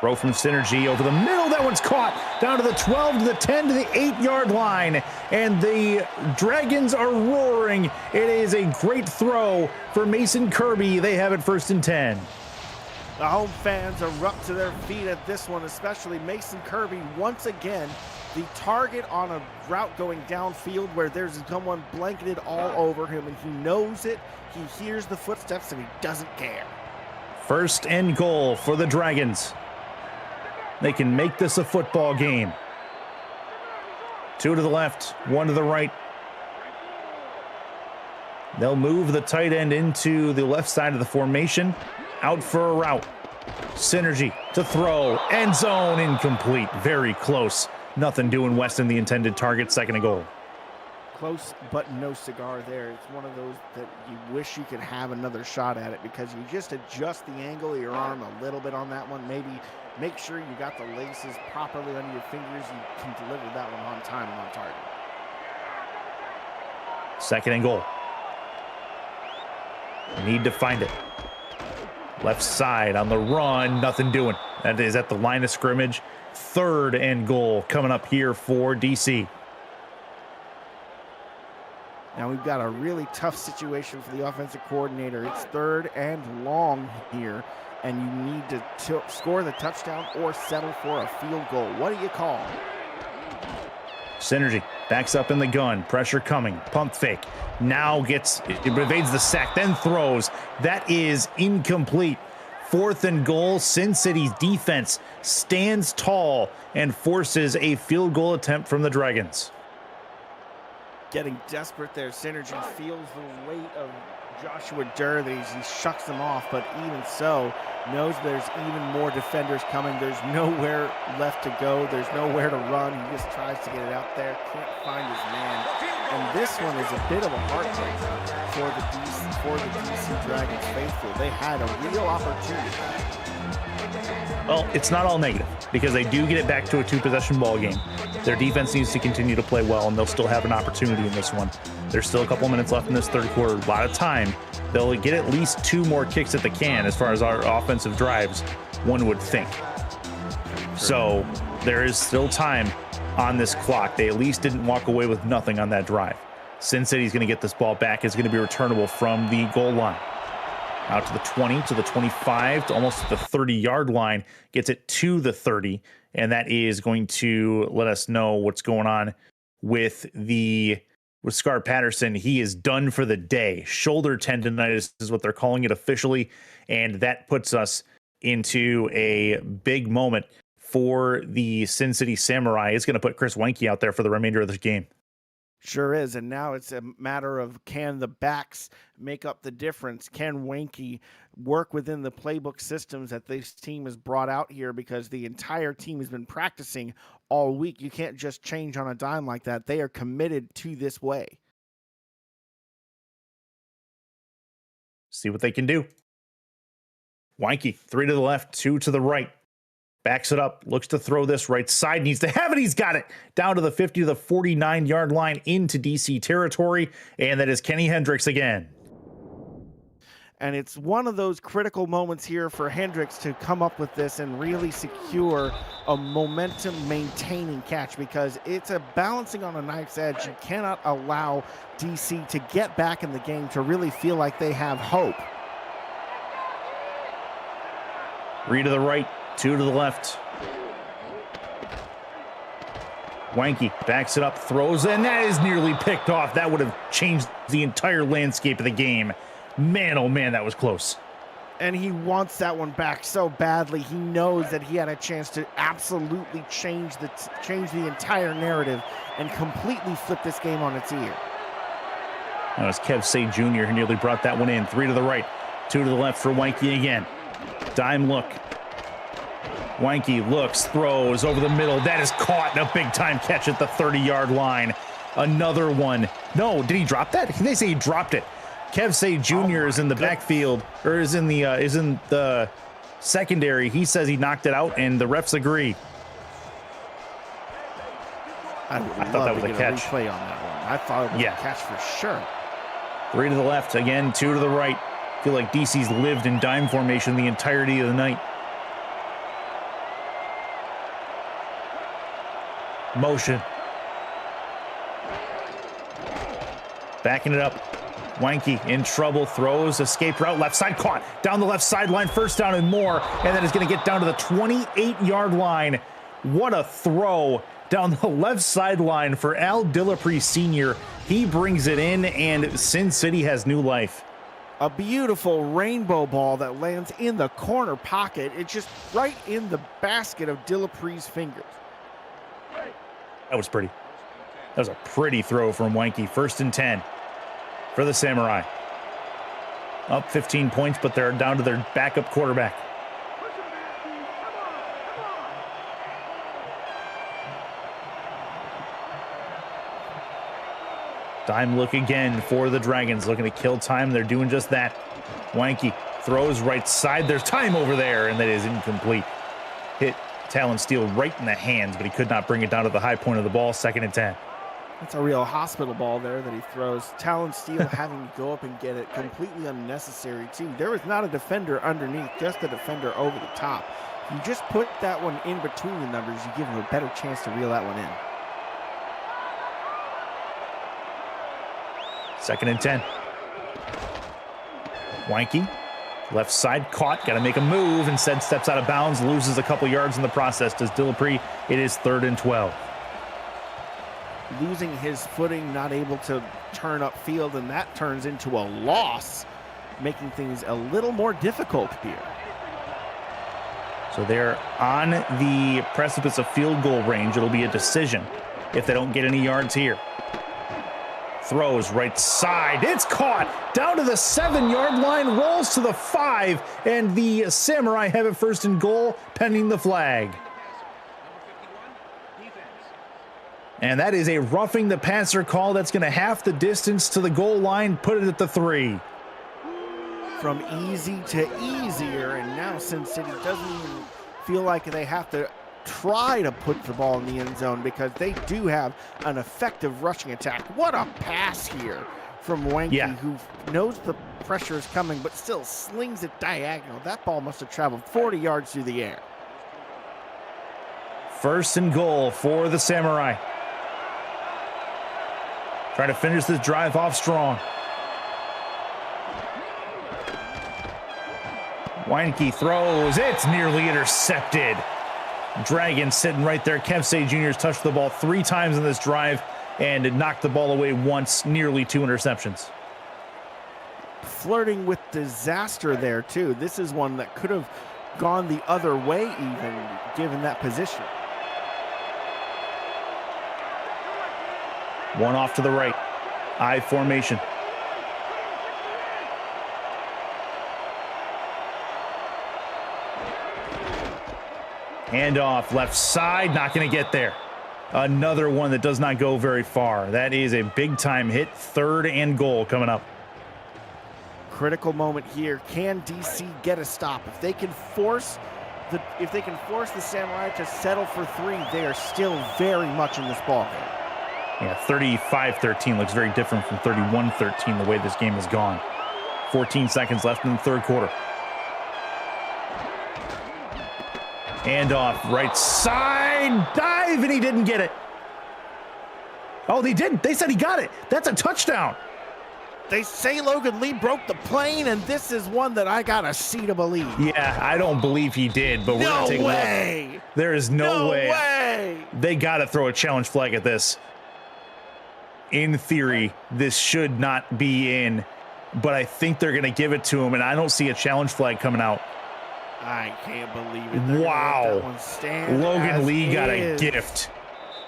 Throw from Synergy over the middle. That one's caught down to the 12, to the 10, to the 8-yard line. And the Dragons are roaring. It is a great throw for Mason Kirby. They have it 1st and 10. The home fans erupt to their feet at this one, especially Mason Kirby. Once again, the target on a route going downfield where there's someone blanketed all over him, and he knows it. He hears the footsteps, and he doesn't care. 1st and goal for the Dragons. They can make this a football game. 2 to the left, 1 to the right. They'll move the tight end into the left side of the formation. Out for a route. Synergy to throw. End zone, incomplete. Very close. Nothing doing. Weston, the intended target. 2nd and goal. Close, but no cigar there. It's one of those that you wish you could have another shot at it, because you just adjust the angle of your arm a little bit on that one. Maybe make sure you got the laces properly under your fingers. You can deliver that one on time and on target. 2nd and goal. Need to find it. Left side on the run. Nothing doing. That is at the line of scrimmage. 3rd and goal coming up here for DC. Now we've got a really tough situation for the offensive coordinator. It's 3rd and long here, and you need to score the touchdown or settle for a field goal. What do you call? Synergy backs up in the gun. Pressure coming. Pump fake. Now it evades the sack, then throws. That is incomplete. 4th and goal. Sin City's defense stands tall and forces a field goal attempt from the Dragons. Getting desperate there. Synergy feels the weight of Joshua Durr that he shucks them off, but even so, knows there's even more defenders coming. There's nowhere left to go. There's nowhere to run. He just tries to get it out there. Can't find his man. And this one is a bit of a heartbreak for the DC Dragons faithful. They had a real opportunity. Well, it's not all negative, because they do get it back to a 2-possession ball game. Their defense needs to continue to play well, and they'll still have an opportunity in this one. There's still a couple minutes left in this 3rd quarter, a lot of time. They'll get at least 2 more kicks at the can as far as our offensive drives, one would think. So there is still time on this clock. They at least didn't walk away with nothing on that drive. Sin City's going to get this ball back. It's going to be returnable from the goal line. Out to the 20, to the 25, to almost to the 30-yard line. Gets it to the 30, and that is going to let us know what's going on with Scar Patterson. He is done for the day. Shoulder tendonitis is what they're calling it officially, and that puts us into a big moment for the Sin City Samurai. It's going to put Chris Weinke out there for the remainder of this game. Sure is. And now it's a matter of, can the backs make up the difference? Can Wanky work within the playbook systems that this team has brought out here? Because the entire team has been practicing all week. You can't just change on a dime like that. They are committed to this way. See what they can do. Wanky, 3 to the left, 2 to the right. Backs it up, looks to throw this right side, needs to have it, he's got it! Down to the 50 to the 49-yard line into DC territory, and that is Kenny Hendricks again. And it's one of those critical moments here for Hendricks to come up with this and really secure a momentum-maintaining catch, because it's a balancing on a knife's edge. You cannot allow DC to get back in the game to really feel like they have hope. 3 to the right, 2 to the left. Wanky backs it up, throws, and that is nearly picked off. That would have changed the entire landscape of the game. Man, oh man, that was close. And he wants that one back so badly. He knows that he had a chance to absolutely change the entire narrative and completely flip this game on its ear. That was Kev Say Jr. who nearly brought that one in. 3 to the right, 2 to the left for Wanky again. Dime look. Wanky looks, throws over the middle. That is caught in a big-time catch at the 30-yard line. Another one. No, did he drop that? They say he dropped it. Kev Say Jr. is in the backfield, or is in the secondary. He says he knocked it out, and the refs agree. I thought that was a catch. Replay on that one. I thought it was a catch for sure. 3 to the left again, 2 to the right. Feel like DC's lived in dime formation the entirety of the night. Motion. Backing it up. Wanky in trouble, throws, escape route, left side, caught. Down the left sideline, first down and more. And then it's going to get down to the 28-yard line. What a throw down the left sideline for Al Dillapre Sr. He brings it in, and Sin City has new life. A beautiful rainbow ball that lands in the corner pocket. It's just right in the basket of Dillapre's fingers. That was pretty. That was a pretty throw from Wanky. 1st and 10 for the Samurai. Up 15 points, but they're down to their backup quarterback. Dime look again for the Dragons, looking to kill time. They're doing just that. Wanky throws right side. There's time over there, and that is incomplete. Hit Talon Steele right in the hands, but he could not bring it down to the high point of the ball. 2nd and 10. That's a real hospital ball there that he throws. Talon Steele having to go up and get it, completely unnecessary too. There was not a defender underneath, just a defender over the top. If you just put that one in between the numbers, you give him a better chance to reel that one in. 2nd and 10. Wanky, left side, caught, got to make a move, instead steps out of bounds, loses a couple yards in the process. Does Dillapre? It is 3rd and 12. Losing his footing, not able to turn upfield, and that turns into a loss, making things a little more difficult here. So they're on the precipice of field goal range. It'll be a decision if they don't get any yards here. Throws right side. It's caught down to the 7-yard line, rolls to the 5, and the Samurai have it 1st and goal, pending the flag. And that is a roughing the passer call. That's going to half the distance to the goal line, put it at the 3. From easy to easier, and now Sin City doesn't even feel like they have to try to put the ball in the end zone, because they do have an effective rushing attack. What a pass here from Wanky, who knows the pressure is coming, but still slings it diagonal. That ball must have traveled 40 yards through the air. 1st and goal for the Samurai. Trying to finish this drive off strong. Wanky throws. It's nearly intercepted. Dragon sitting right there. Kev Say Jr.'s touched the ball 3 times in this drive and knocked the ball away once, nearly 2 interceptions. Flirting with disaster there, too. This is one that could have gone the other way even, given that position. One off to the right. I formation. Hand off, left side, not going to get there. Another one that does not go very far. That is a big-time hit. 3rd and goal coming up. Critical moment here. Can DC get a stop? If they can force the Samurai to settle for 3, they are still very much in this ball game. Yeah, 35-13 looks very different from 31-13 the way this game has gone. 14 seconds left in the 3rd quarter. Hand off, right side, dive, and he didn't get it. Oh, they did. They said he got it. That's a touchdown. They say Logan Lee broke the plane, and this is one that I gotta see to believe. Yeah, I don't believe he did, but we're gonna take a look. There is no way. They gotta throw a challenge flag at this. In theory, this should not be in, but I think they're gonna give it to him, and I don't see a challenge flag coming out. I can't believe it. Wow. Logan Lee got a gift.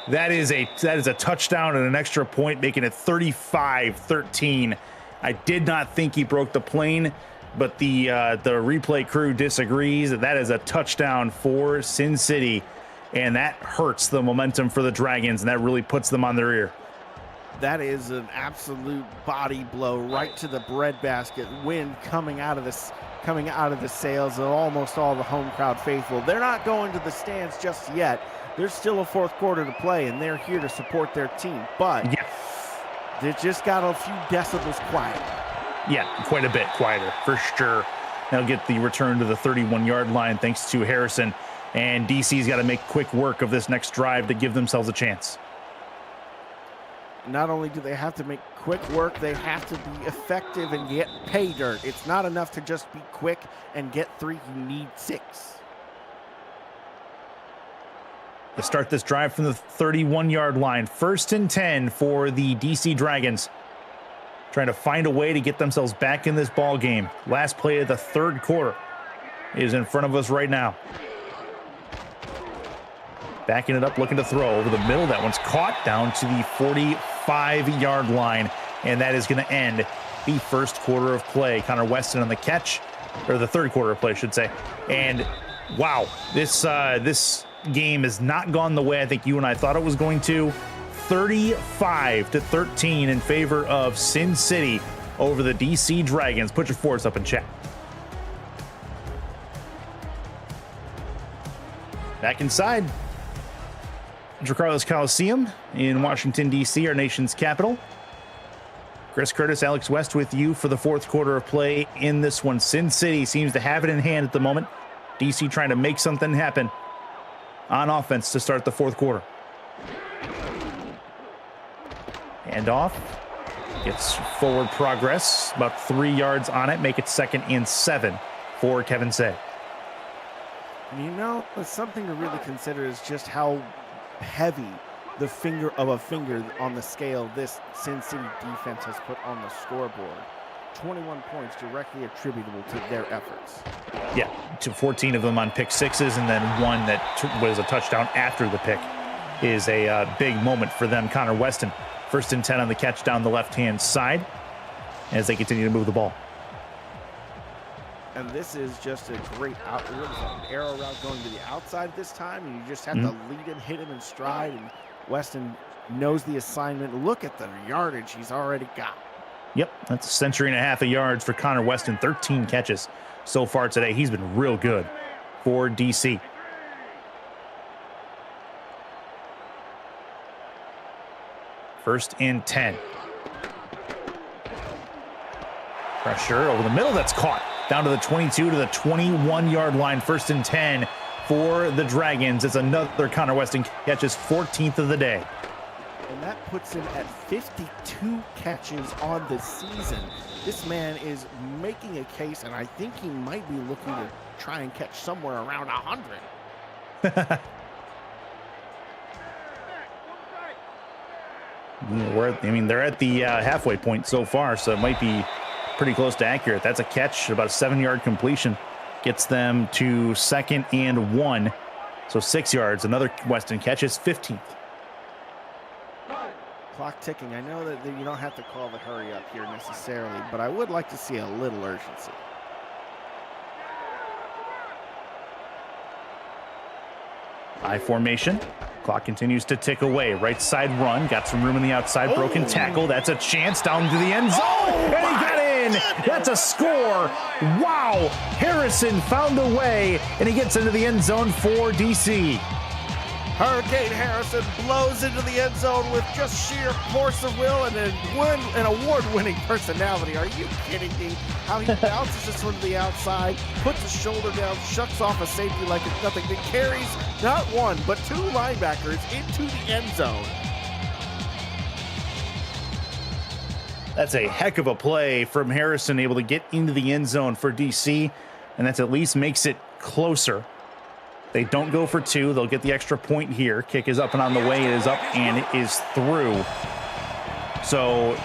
That is a touchdown and an extra point, making it 35-13. I did not think he broke the plane, but the replay crew disagrees. That is a touchdown for Sin City, and that hurts the momentum for the Dragons, and that really puts them on their ear. That is an absolute body blow right to the breadbasket. Wind coming out of the sails of almost all the home crowd faithful. They're not going to the stands just yet. There's still a 4th quarter to play, and they're here to support their team. But they just got a few decibels quieter. Yeah, quite a bit quieter, for sure. They'll get the return to the 31-yard line thanks to Harrison. And DC's got to make quick work of this next drive to give themselves a chance. Not only do they have to make quick work, they have to be effective and get pay dirt. It's not enough to just be quick and get 3. You need 6. To start this drive from the 31-yard line. 1st and 10 for the DC Dragons. Trying to find a way to get themselves back in this ball game. Last play of the 3rd quarter is in front of us right now. Backing it up, looking to throw over the middle. That one's caught down to the 45-yard line, and that is going to end the 1st quarter of play. Connor Weston on the catch, or the 3rd quarter of play, I should say. And wow, this game has not gone the way I think you and I thought it was going to. 35-13 in favor of Sin City over the DC Dragons. Put your fours up in chat. Back inside Carlos Coliseum in Washington, D.C., our nation's capital. Chris Curtis, Alex West with you for the 4th quarter of play in this one. Sin City seems to have it in hand at the moment. D.C. trying to make something happen on offense to start the 4th quarter. Hand off. Gets forward progress. About 3 yards on it. Make it 2nd and 7 for Kevin Say. You know, something to really consider is just how heavy the finger on the scale this Sin City defense has put on the scoreboard. 21 points directly attributable to their efforts. Yeah, to 14 of them on pick sixes, and then one that was a touchdown after the pick is a big moment for them. Connor Weston, 1st and 10 on the catch down the left-hand side as they continue to move the ball. And this is just a great an arrow route going to the outside this time, and you just have to lead him, hit him in stride, and Weston knows the assignment. Look at the yardage he's already got. Yep, that's a century and a half of yards for Connor Weston. 13 catches so far today. He's been real good for DC. First and 10. Pressure over the middle. That's caught. Down to the 22 to the 21-yard line. 1st and 10 for the Dragons. It's another Connor Weston catches, 14th of the day. And that puts him at 52 catches on the season. This man is making a case, and I think he might be looking to try and catch somewhere around 100. They're at the halfway point so far, so it might be pretty close to accurate. That's a catch, about a 7-yard completion. Gets them to 2nd and 1. So 6 yards. Another Weston catch is 15th. clock ticking. I know that you don't have to call the hurry up here necessarily, but I would like to see a little urgency. I formation. Clock continues to tick away. Right side run. Got some room in the outside. Broken tackle. That's a chance down to the end zone. And he got in. That's a score. Wow. Harrison found a way, and he gets into the end zone for DC. Hurricane Harrison blows into the end zone with just sheer force of will and an award-winning personality. Are you kidding me? How he bounces this one to the outside, puts his shoulder down, shucks off a safety like it's nothing, then carries not one, but two linebackers into the end zone. That's a heck of a play from Harrison, able to get into the end zone for DC, and that at least makes it closer. They don't go for two. They'll get the extra point here. Kick is up and on the way. It is up and it is through. So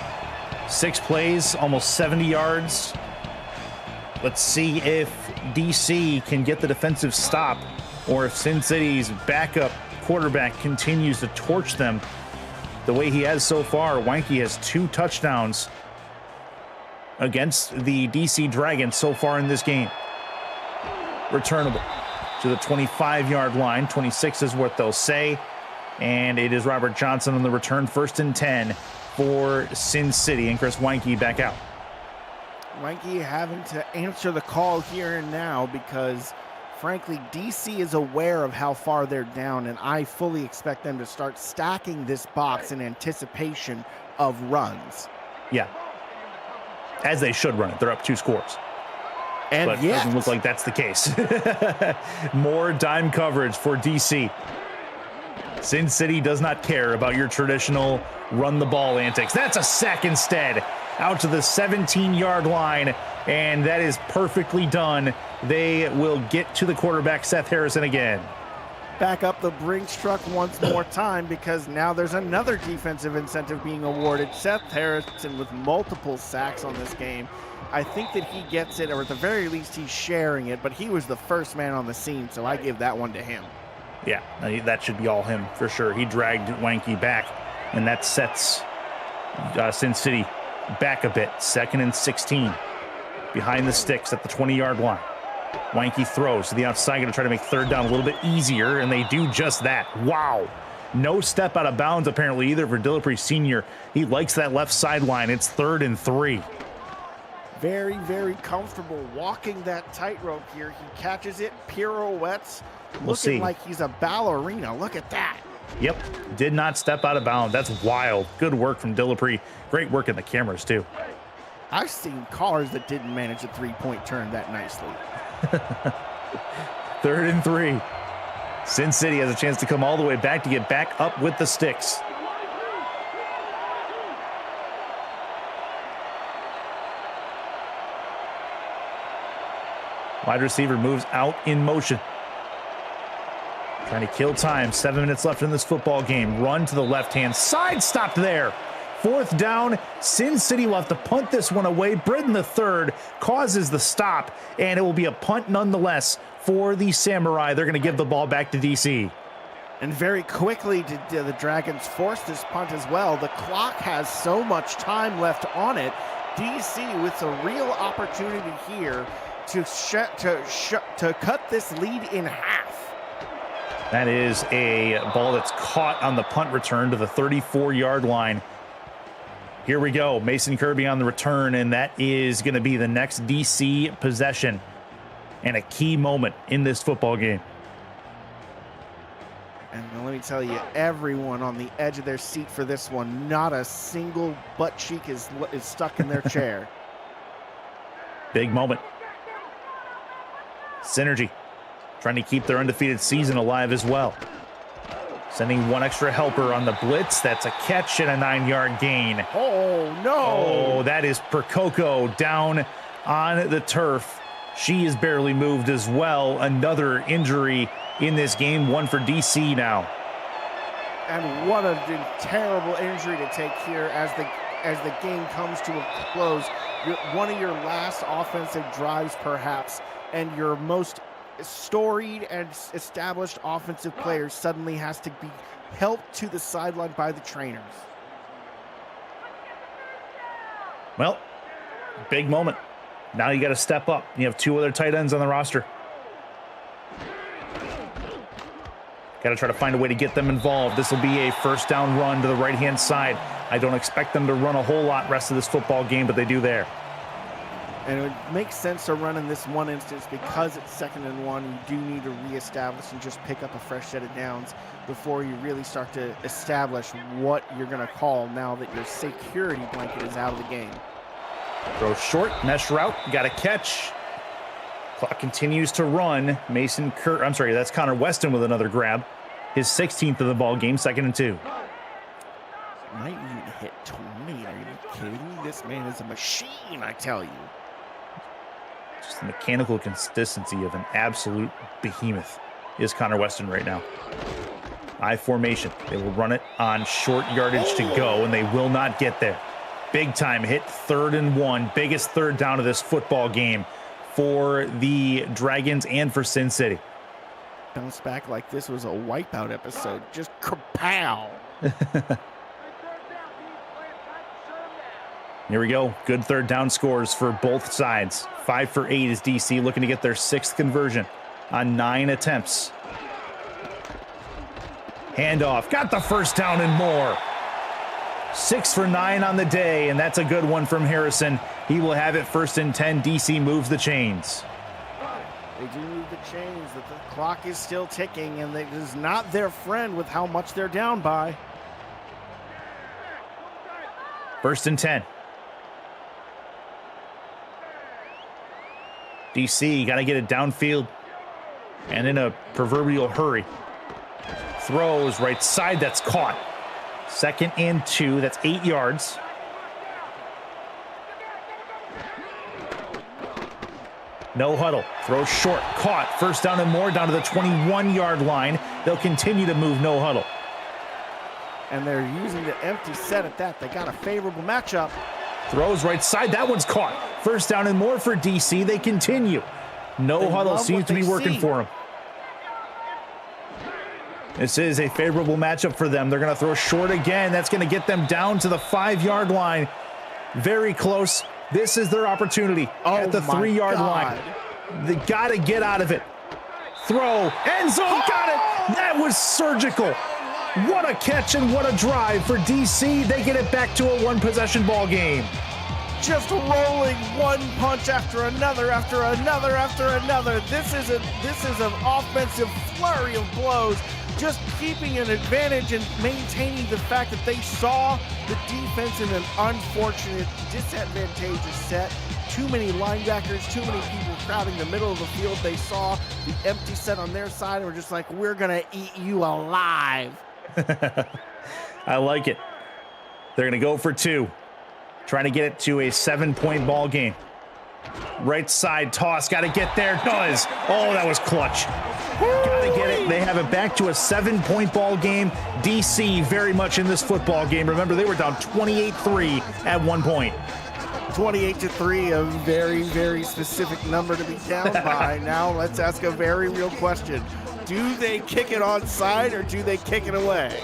6 plays, almost 70 yards. Let's see if DC can get the defensive stop or if Sin City's backup quarterback continues to torch them the way he has so far. Wanky has 2 touchdowns against the DC Dragons so far in this game. Returnable to the 25-yard line. 26 is what they'll say. And it is Robert Johnson on the return, 1st and 10 for Sin City. And Chris Wanky back out. Wanky having to answer the call here and now because, frankly, DC is aware of how far they're down, and I fully expect them to start stacking this box in anticipation of runs. Yeah. As they should run it. They're up 2 scores. And but it doesn't look like that's the case. More dime coverage for DC. Sin City does not care about your traditional run the ball antics. That's a sack instead. Out to the 17-yard line, and that is perfectly done. They will get to the quarterback, Seth Harrison, again. Back up the Brinks truck once more time because now there's another defensive incentive being awarded. Seth Harrison with multiple sacks on this game. I think that he gets it, or at the very least he's sharing it, but he was the first man on the scene, so I give that one to him. Yeah, that should be all him for sure. He dragged Wanky back, and that sets Sin City back a bit. 2nd and 16 behind the sticks at the 20-yard line. Wanky throws to the outside, going to try to make 3rd down a little bit easier, and they do just that. Wow. No step out of bounds apparently either for Dillapre Sr. He likes that left sideline. It's 3rd and 3. Very, very comfortable walking that tightrope here. He catches it, pirouettes, looking like he's a ballerina. Look at that. Yep, did not step out of bounds. That's wild. Good work from Dillapre. Great work in the cameras, too. I've seen cars that didn't manage a 3-point turn that nicely. 3rd and 3. Sin City has a chance to come all the way back to get back up with the sticks. Wide receiver moves out in motion. Trying to kill time. 7 minutes left in this football game. Run to the left-hand side. Stopped there. 4th down. Sin City will have to punt this one away. Britton the third causes the stop, and it will be a punt nonetheless for the Samurai. They're going to give the ball back to DC. And very quickly did the Dragons force this punt as well. The clock has so much time left on it. DC with a real opportunity here to cut this lead in half. That is a ball that's caught on the punt return to the 34-yard line. Here we go. Mason Kirby on the return, and that is going to be the next DC possession and a key moment in this football game. And let me tell you, everyone on the edge of their seat for this one. Not a single butt cheek is stuck in their chair. Big moment. Synergy trying to keep their undefeated season alive as well. Sending one extra helper on the blitz. That's a catch and a 9-yard gain. Oh, no. Oh, that is Percoco down on the turf. She is barely moved as well. Another injury in this game, one for DC now. And what a terrible injury to take here as the game comes to a close. One of your last offensive drives, perhaps, and your most storied and established offensive player suddenly has to be helped to the sideline by the trainers. Well, big moment. Now you got to step up. You have 2 other tight ends on the roster. Got to try to find a way to get them involved. This will be a first down run to the right-hand side. I don't expect them to run a whole lot rest of this football game, but they do there. And it would make sense to run in this one instance because it's 2nd and 1. You do need to reestablish and just pick up a fresh set of downs before you really start to establish what you're going to call now that your security blanket is out of the game. Throw short, mesh route, got a catch. Clock continues to run. That's Connor Weston with another grab. His 16th of the ball game, 2nd and 2. Might even hit 20. Are you kidding me? This man is a machine, I tell you. Just the mechanical consistency of an absolute behemoth is Connor Weston right now. I formation. They will run it on short yardage to go, and they will not get there. Big time hit, 3rd and 1. Biggest third down of this football game for the Dragons and for Sin City. Bounce back like this was a wipeout episode. Just kapow. Here we go. Good third down scores for both sides. 5 for 8 is DC looking to get their 6th conversion on 9 attempts. Handoff. Got the first down and more. 6 for 9 on the day, and that's a good one from Harrison. He will have it 1st and 10. DC moves the chains. They do move the chains. The clock is still ticking, and it is not their friend with how much they're down by. 1st and 10. DC got to get it downfield and in a proverbial hurry. Throws right side, that's caught. 2nd and 2, that's 8 yards. No huddle, throws short, caught. 1st down and more, down to the 21-yard line. They'll continue to move no huddle. And they're using the empty set at that. They got a favorable matchup. Throws right side, that one's caught. 1st down and more for DC, they continue. No huddle seems to be working for them. This is a favorable matchup for them. They're going to throw short again. That's going to get them down to the 5-yard line. Very close. This is their opportunity at the 3-yard line. They got to get out of it. Throw, end zone, got it. That was surgical. What a catch and what a drive for DC. They get it back to a 1-possession ball game. Just rolling one punch after another, after another, after another. This is an offensive flurry of blows, just keeping an advantage and maintaining the fact that they saw the defense in an unfortunate, disadvantageous set. Too many linebackers, too many people crowding the middle of the field. They saw the empty set on their side and were just like, we're going to eat you alive. I like it. They're going to go for 2. Trying to get it to a 7-point ball game. Right side toss. Got to get there. Does. Oh, that was clutch. Got to get it. They have it back to a 7-point ball game. DC very much in this football game. Remember, they were down 28-3 at one point. 28-3, a very, very specific number to be down by. Now let's ask a very real question. Do they kick it onside or do they kick it away?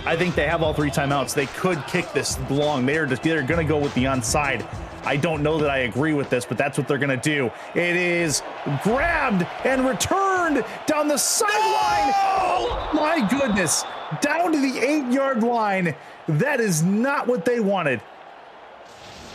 I think they have all 3 timeouts. They could kick this long. They're going to go with the onside. I don't know that I agree with this, but that's what they're going to do. It is grabbed and returned down the sideline. No! Oh, my goodness. Down to the 8-yard line. That is not what they wanted.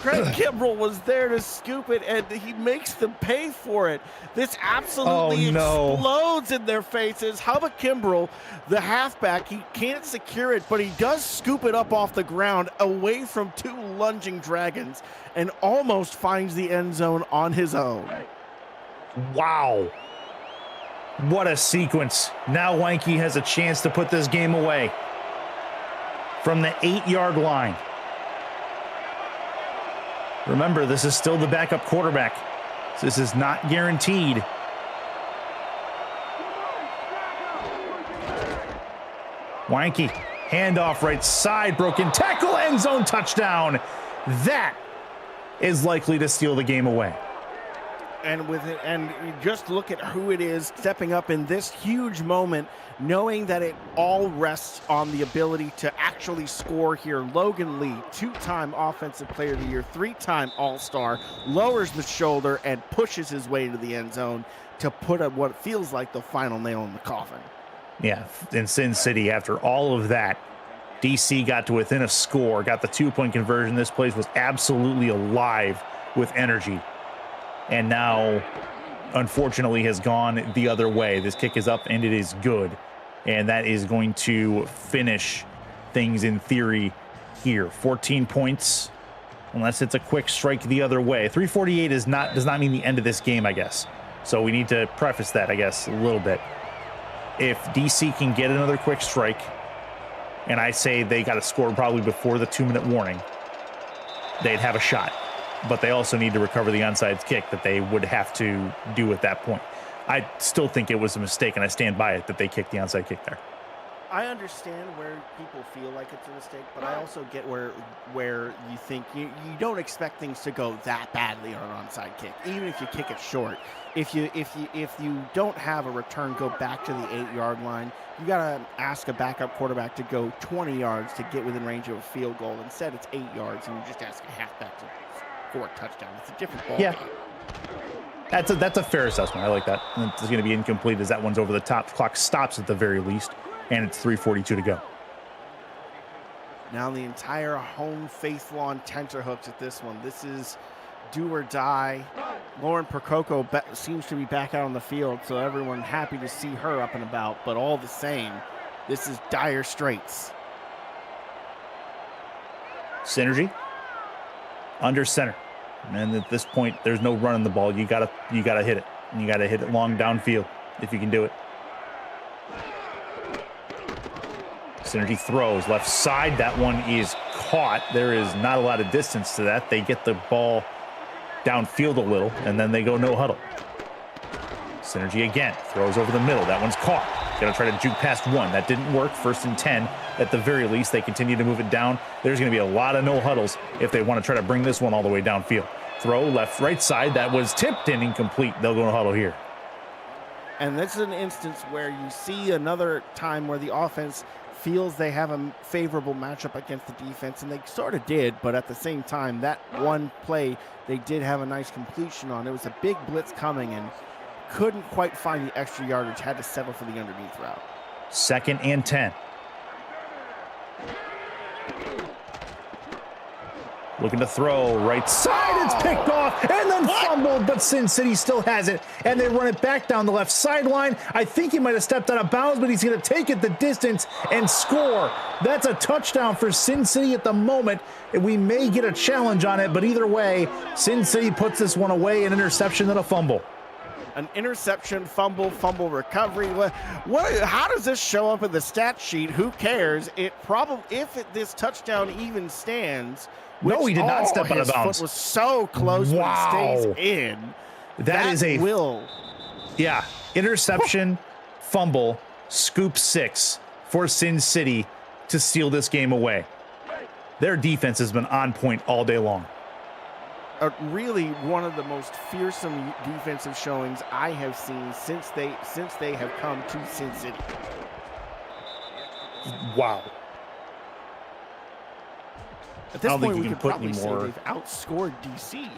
Craig Kimbrell was there to scoop it, and he makes them pay for it. This absolutely explodes in their faces. Hubba Kimbrell, the halfback, he can't secure it, but he does scoop it up off the ground away from 2 lunging Dragons and almost finds the end zone on his own. Wow. What a sequence. Now Weinke has a chance to put this game away from the 8-yard line. Remember, this is still the backup quarterback. This is not guaranteed. Weinke, handoff right side, broken tackle, end zone touchdown. That is likely to steal the game away. And with it, and just look at who it is stepping up in this huge moment, knowing that it all rests on the ability to actually score here. Logan Lee, 2-time Offensive Player of the Year, 3-time All-Star, lowers the shoulder and pushes his way to the end zone to put up what feels like the final nail in the coffin. Yeah, in Sin City, after all of that, DC got to within a score, got the 2-point conversion. This place was absolutely alive with energy. And now, unfortunately, has gone the other way. This kick is up, and it is good. And that is going to finish things in theory here. 14 points, unless it's a quick strike the other way. 348 does not mean the end of this game, I guess. So we need to preface that, I guess, a little bit. If DC can get another quick strike, and I say they got to score probably before the 2-minute warning, they'd have a shot. But they also need to recover the onside kick that they would have to do at that point. I still think it was a mistake, and I stand by it that they kicked the onside kick there. I understand where people feel like it's a mistake, but I also get where you think you don't expect things to go that badly on an onside kick, even if you kick it short. If you don't have a return go back to the 8-yard line, you gotta ask a backup quarterback to go 20 yards to get within range of a field goal. Instead, it's 8 yards, and you just ask a halfback to score a touchdown. It's a different ball game. That's a fair assessment. I like that. It's going to be incomplete as that one's over the top. Clock stops at the very least, and it's 3:42 to go. Now the entire home faithful on tenterhooks at this one. This is do or die. Lauren Percoco seems to be back out on the field, so everyone happy to see her up and about. But all the same, this is dire straits. Synergy under center. And at this point, there's no running the ball. You gotta hit it, and you gotta hit it long downfield if you can do it. Synergy throws left side. That one is caught. There is not a lot of distance to that. They get the ball downfield a little, and then they go no huddle. Synergy again throws over the middle. That one's caught. Gonna try to juke past one. That didn't work. 1st and 10. At the very least, they continue to move it down. There's going to be a lot of no huddles if they want to try to bring this one all the way downfield. Throw left, right side. That was tipped and incomplete. They'll go no huddle here. And this is an instance where you see another time where the offense feels they have a favorable matchup against the defense, and they sort of did, but at the same time, that one play they did have a nice completion on. It was a big blitz coming and couldn't quite find the extra yardage, had to settle for the underneath route. 2nd and 10. Looking to throw right side. It's picked off and then fumbled, but Sin City still has it, and they run it back down the left sideline. I think he might have stepped out of bounds, but he's going to take it the distance and score. That's a touchdown for Sin City at the moment. We may get a challenge on it, but either way, Sin City puts this one away, an interception and a fumble. An interception, fumble recovery. How does this show up in the stat sheet? Who cares? It probably, if this touchdown even stands. No, he did not step out of bounds. Foot was so close, but it stays in. That is a will. Yeah, interception, fumble, scoop 6 for Sin City to steal this game away. Their defense has been on point all day long. Really one of the most fearsome defensive showings I have seen since they have come to Sin City. Wow. At this point, we could probably say they've outscored DC,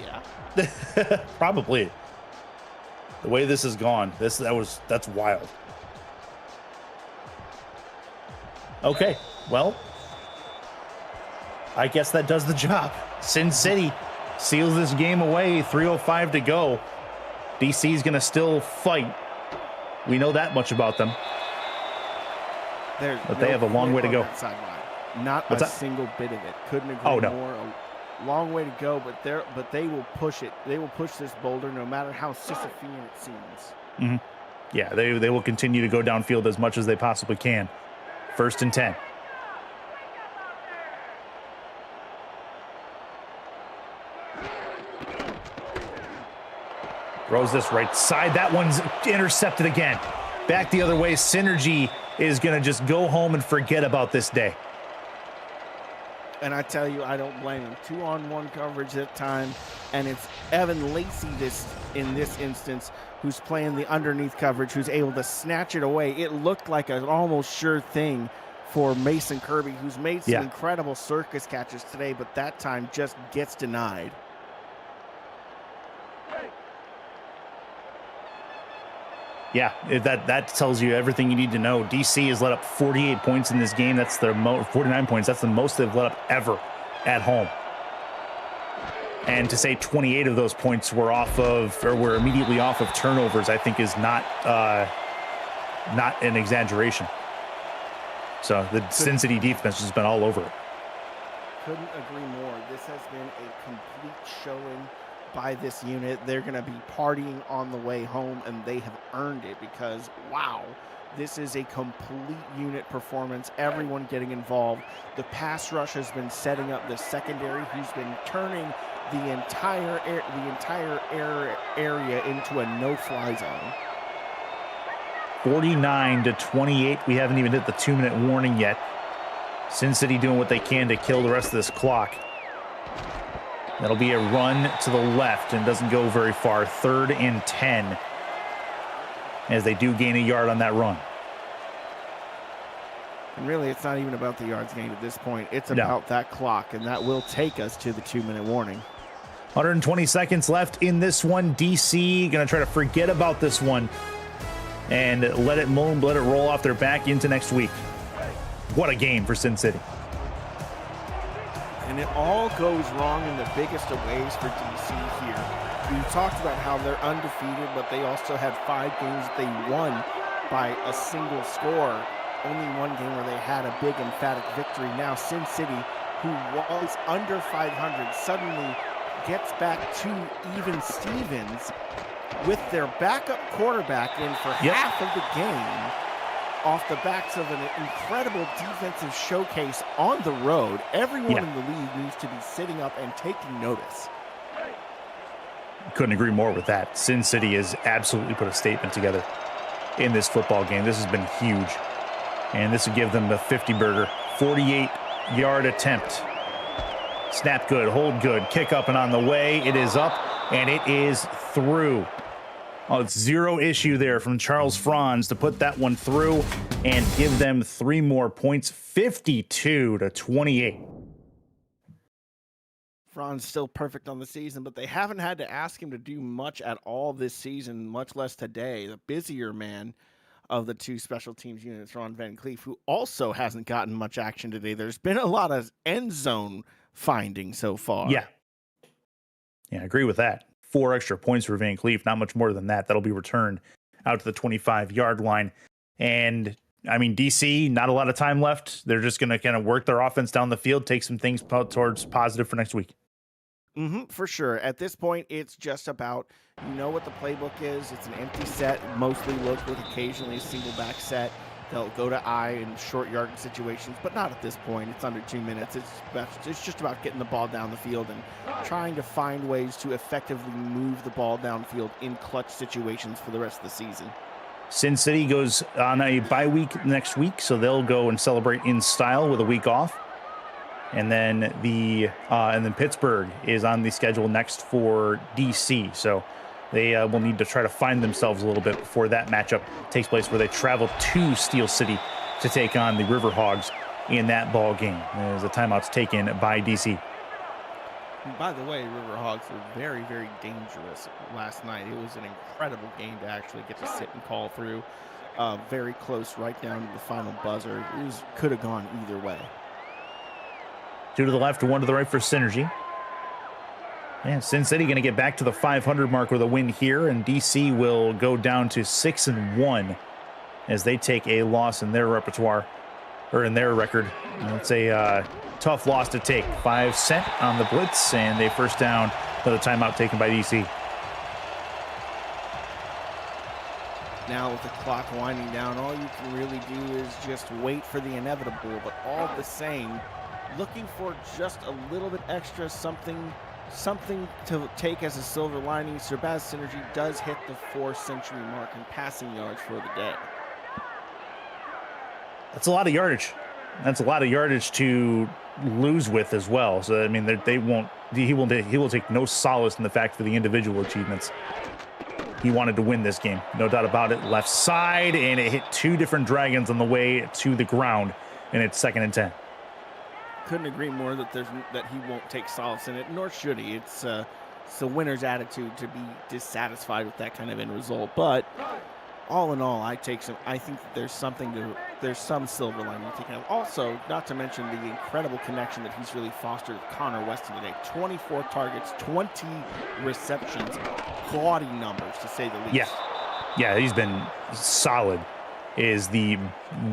yeah? Probably. The way this has gone, that's wild. Okay, well, I guess that does the job. Sin City seals this game away, 3:05 to go. DC's going to still fight. We know that much about them. But they have a long way to go. Not a single bit of it. Couldn't agree more. A long way to go, but they will push it. They will push this boulder no matter how Sisyphean it seems. Mm-hmm. Yeah, they will continue to go downfield as much as they possibly can. 1st and 10. Throws this right side. That one's intercepted again. Back the other way. Synergy is going to just go home and forget about this day. And I tell you, I don't blame him. 2-on-1 coverage that time. and it's Evan Lacey in this instance who's playing the underneath coverage, who's able to snatch it away. It looked like an almost sure thing for Mason Kirby, who's made some incredible circus catches today, but that time just gets denied. Yeah, that tells you everything you need to know. DC has let up 48 points in this game. That's their 49 points. That's the most they've let up ever at home. And to say 28 of those points were were immediately off of turnovers, I think is not an exaggeration. So the Sin City defense has been all over it. Couldn't agree more. This has been a complete showing by this unit. They're going to be partying on the way home, and they have earned it because, wow, this is a complete unit performance. Everyone getting involved. The pass rush has been setting up the secondary, who's been turning the entire area into a no-fly zone. 49-28. We haven't even hit the 2-minute warning yet. Sin City doing what they can to kill the rest of this clock. That'll be a run to the left and doesn't go very far. 3rd and 10 as they do gain a yard on that run. And really, it's not even about the yards gained at this point. It's about that clock, and that will take us to the 2-minute warning. 120 seconds left in this one. DC going to try to forget about this one and let it roll off their back into next week. What a game for Sin City. And it all goes wrong in the biggest of ways for DC here. We talked about how they're undefeated, but they also had 5 games that they won by a single score. Only one game where they had a big emphatic victory. Now Sin City, who was under 500, suddenly gets back to even Stevens with their backup quarterback in for half of the game, off the backs of an incredible defensive showcase on the road. Everyone in the league needs to be sitting up and taking notice. Couldn't agree more with that. Sin City has absolutely put a statement together in this football game. This has been huge. And this will give them the 50-burger. 48-yard attempt. Snap good, hold good, kick up and on the way. It is up, and it is through. Oh, it's zero issue there from Charles Franz to put that one through and give them 3 more points, 52-28. Franz still perfect on the season, but they haven't had to ask him to do much at all this season, much less today. The busier man of the 2 special teams units, Ron Van Cleef, who also hasn't gotten much action today. There's been a lot of end zone finding so far. Yeah, I agree with that. 4 extra points for Van Cleef, not much more than that. That'll be returned out to the 25-yard line. And, I mean, DC, not a lot of time left. They're just going to kind of work their offense down the field, take some things towards positive for next week. For sure. At this point, it's just about, you know what the playbook is. It's an empty set, mostly look with occasionally a single back set. They'll go to I in short yardage situations, but not at this point. It's under 2 minutes. It's just about getting the ball down the field and trying to find ways to effectively move the ball downfield in clutch situations for the rest of the season. Sin City goes on a bye week next week, so they'll go and celebrate in style with a week off. And then Pittsburgh is on the schedule next for DC. So they will need to try to find themselves a little bit before that matchup takes place, where they travel to Steel City to take on the Riverhogs in that ball game. There's a timeout's taken by DC. By the way, Riverhogs were very, very dangerous last night. It was an incredible game to actually get to sit and call through. Very close, right down to the final buzzer. Could have gone either way. 2 to the left and 1 to the right for Synergy. And Sin City going to get back to the 500 mark with a win here, and DC will go down to 6-1 as they take a loss in their repertoire, or in their record. It's a tough loss to take. 5 sent on the blitz, and they first down with a timeout taken by DC. Now with the clock winding down, all you can really do is just wait for the inevitable, but all the same, looking for just a little bit extra something to take as a silver lining. Sirbaz Synergy does hit the 4-century mark in passing yards for the day. That's a lot of yardage. That's a lot of yardage to lose with as well. So I mean, he will take no solace in the fact for the individual achievements. He wanted to win this game, no doubt about it. Left side, and it hit two different dragons on the way to the ground, and it's 2nd and 10. Couldn't agree more that he won't take solace in it, nor should he. It's the winner's attitude to be dissatisfied with that kind of end result. But all in all, I think that there's some silver lining to take out. Also, not to mention the incredible connection that he's really fostered with Connor Weston today. 24 targets, 20 receptions, gaudy numbers to say the least. Yeah, he's been solid. Is the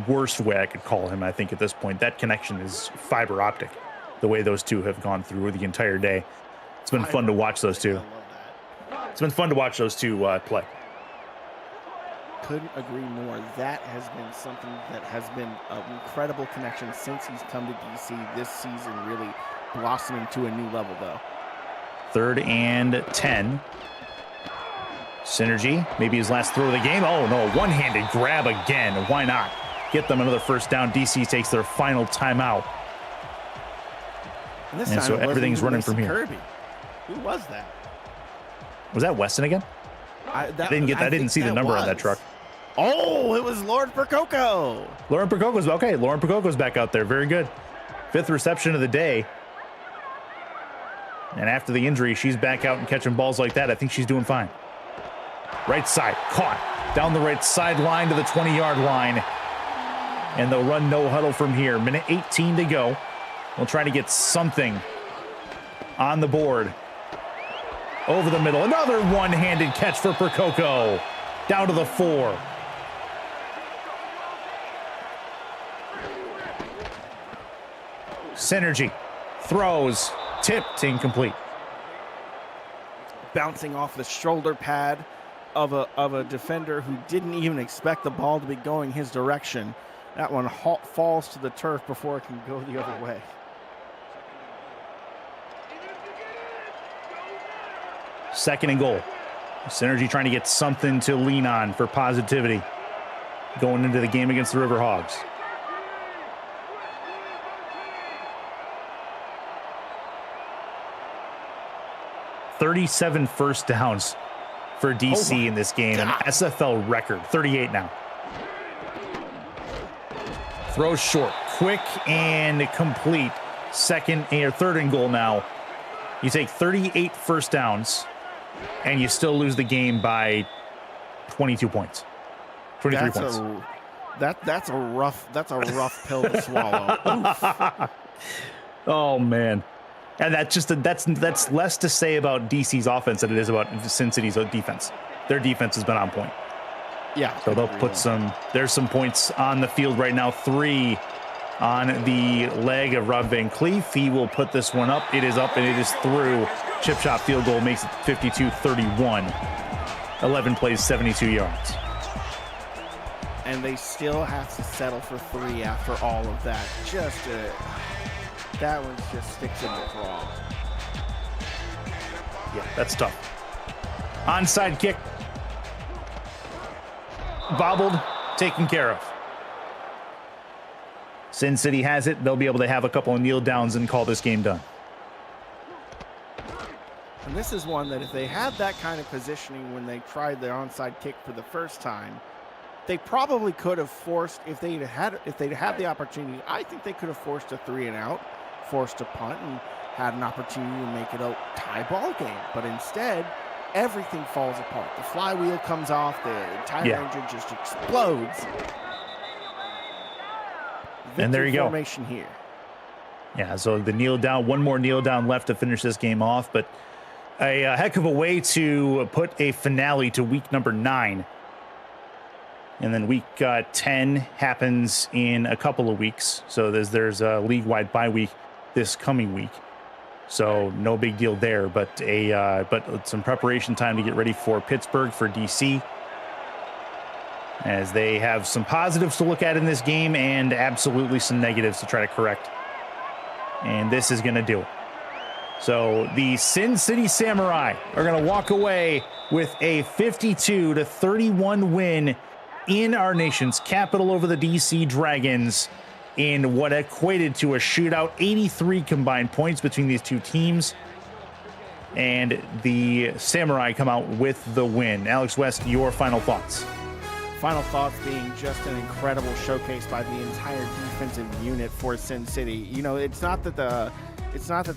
worst way I could call him, I think, at this point. That connection is fiber optic, the way those two have gone through the entire day. It's been fun to watch those two. I love that. It's been fun to watch those two play. Couldn't agree more. That has been something that has been an incredible connection since he's come to DC this season, really blossoming to a new level, though. 3rd and 10. Synergy, maybe his last throw of the game. Oh, no, one-handed grab again. Why not? Get them another first down. DC takes their final timeout. And so everything's running from here. Kirby. Who was that? Was that Weston again? I didn't see the number on that truck. Oh, it was Lauren Percoco. Lauren Percoco's okay. Lauren Percoco's back out there. Very good. 5th reception of the day. And after the injury, she's back out and catching balls like that. I think she's doing fine. Right side, caught. Down the right sideline to the 20-yard line. And they'll run no huddle from here. Minute 18 to go. We'll try to get something on the board. Over the middle. Another one-handed catch for Percoco. Down to the 4. Synergy. Throws. Tipped. Incomplete. Bouncing off the shoulder pad of a defender who didn't even expect the ball to be going his direction. That one falls to the turf before it can go the other way. Second and goal. Synergy trying to get something to lean on for positivity going into the game against the River Hogs. $37 first downs for DC in this game. An SFL record, 38 now. Throws short, quick and complete. 3rd and goal now. You take 38 first downs, and you still lose the game by 22 points. 23 points. That's a rough pill to swallow. Oh man. And that's less to say about DC's offense than it is about Sin City's defense. Their defense has been on point. Yeah. So they'll put there's some points on the field right now. 3 on the leg of Rob Van Cleef. He will put this one up. It is up and it is through. Chip shot field goal makes it 52-31. 11 plays, 72 yards. And they still have to settle for 3 after all of that. That one just sticks in the craw. Yeah, that's tough. Onside kick. Bobbled, taken care of. Sin City has it. They'll be able to have a couple of kneel downs and call this game done. And this is one that if they had that kind of positioning when they tried their onside kick for the first time, they probably could have forced, if they'd had the opportunity, I think they could have forced a 3 and out, forced a punt, and had an opportunity to make it a tie ball game. But instead, everything falls apart. The flywheel comes off, the entire engine just explodes. And there you go. Formation here. Yeah, so the kneel down, one more kneel down left to finish this game off, but a heck of a way to put a finale to week number 9. And then week 10 happens in a couple of weeks. So there's a league-wide bye week this coming week. So no big deal there, but some preparation time to get ready for Pittsburgh for DC, as they have some positives to look at in this game and absolutely some negatives to try to correct. And this is going to do it. So the Sin City Samurai are going to walk away with a 52-31 win in our nation's capital over the DC Dragons. in what equated to a shootout, 83 combined points between these two teams. And the Samurai come out with the win. Alex West, your final thoughts. Final thoughts being just an incredible showcase by the entire defensive unit for Sin City. You know, it's not that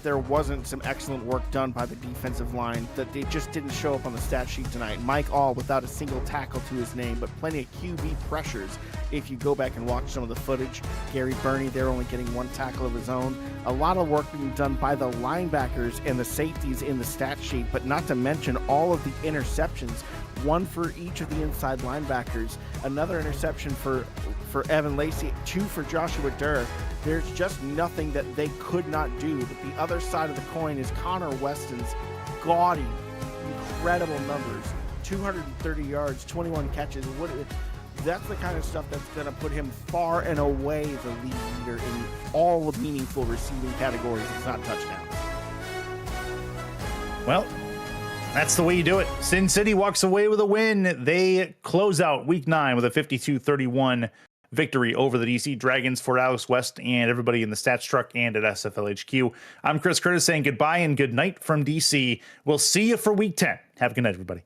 there wasn't some excellent work done by the defensive line, that they just didn't show up on the stat sheet tonight. Mike All without a single tackle to his name, but plenty of QB pressures. If you go back and watch some of the footage, Gary Burney, they're only getting one tackle of his own. A lot of work being done by the linebackers and the safeties in the stat sheet, but not to mention all of the interceptions, one for each of the inside linebackers, another interception for Evan Lacey, two for Joshua Durr. There's just nothing that they could not do. But the other side of the coin is Connor Weston's gaudy, incredible numbers. 230 yards, 21 catches. That's the kind of stuff that's going to put him far and away the lead leader in all meaningful receiving categories. It's not touchdowns. Well, that's the way you do it. Sin City walks away with a win. They close out week 9 with a 52-31 victory over the DC Dragons. For Alex West and everybody in the Stats Truck and at SFL HQ, I'm Chris Curtis saying goodbye and good night from DC. We'll see you for week 10. Have a good night, everybody.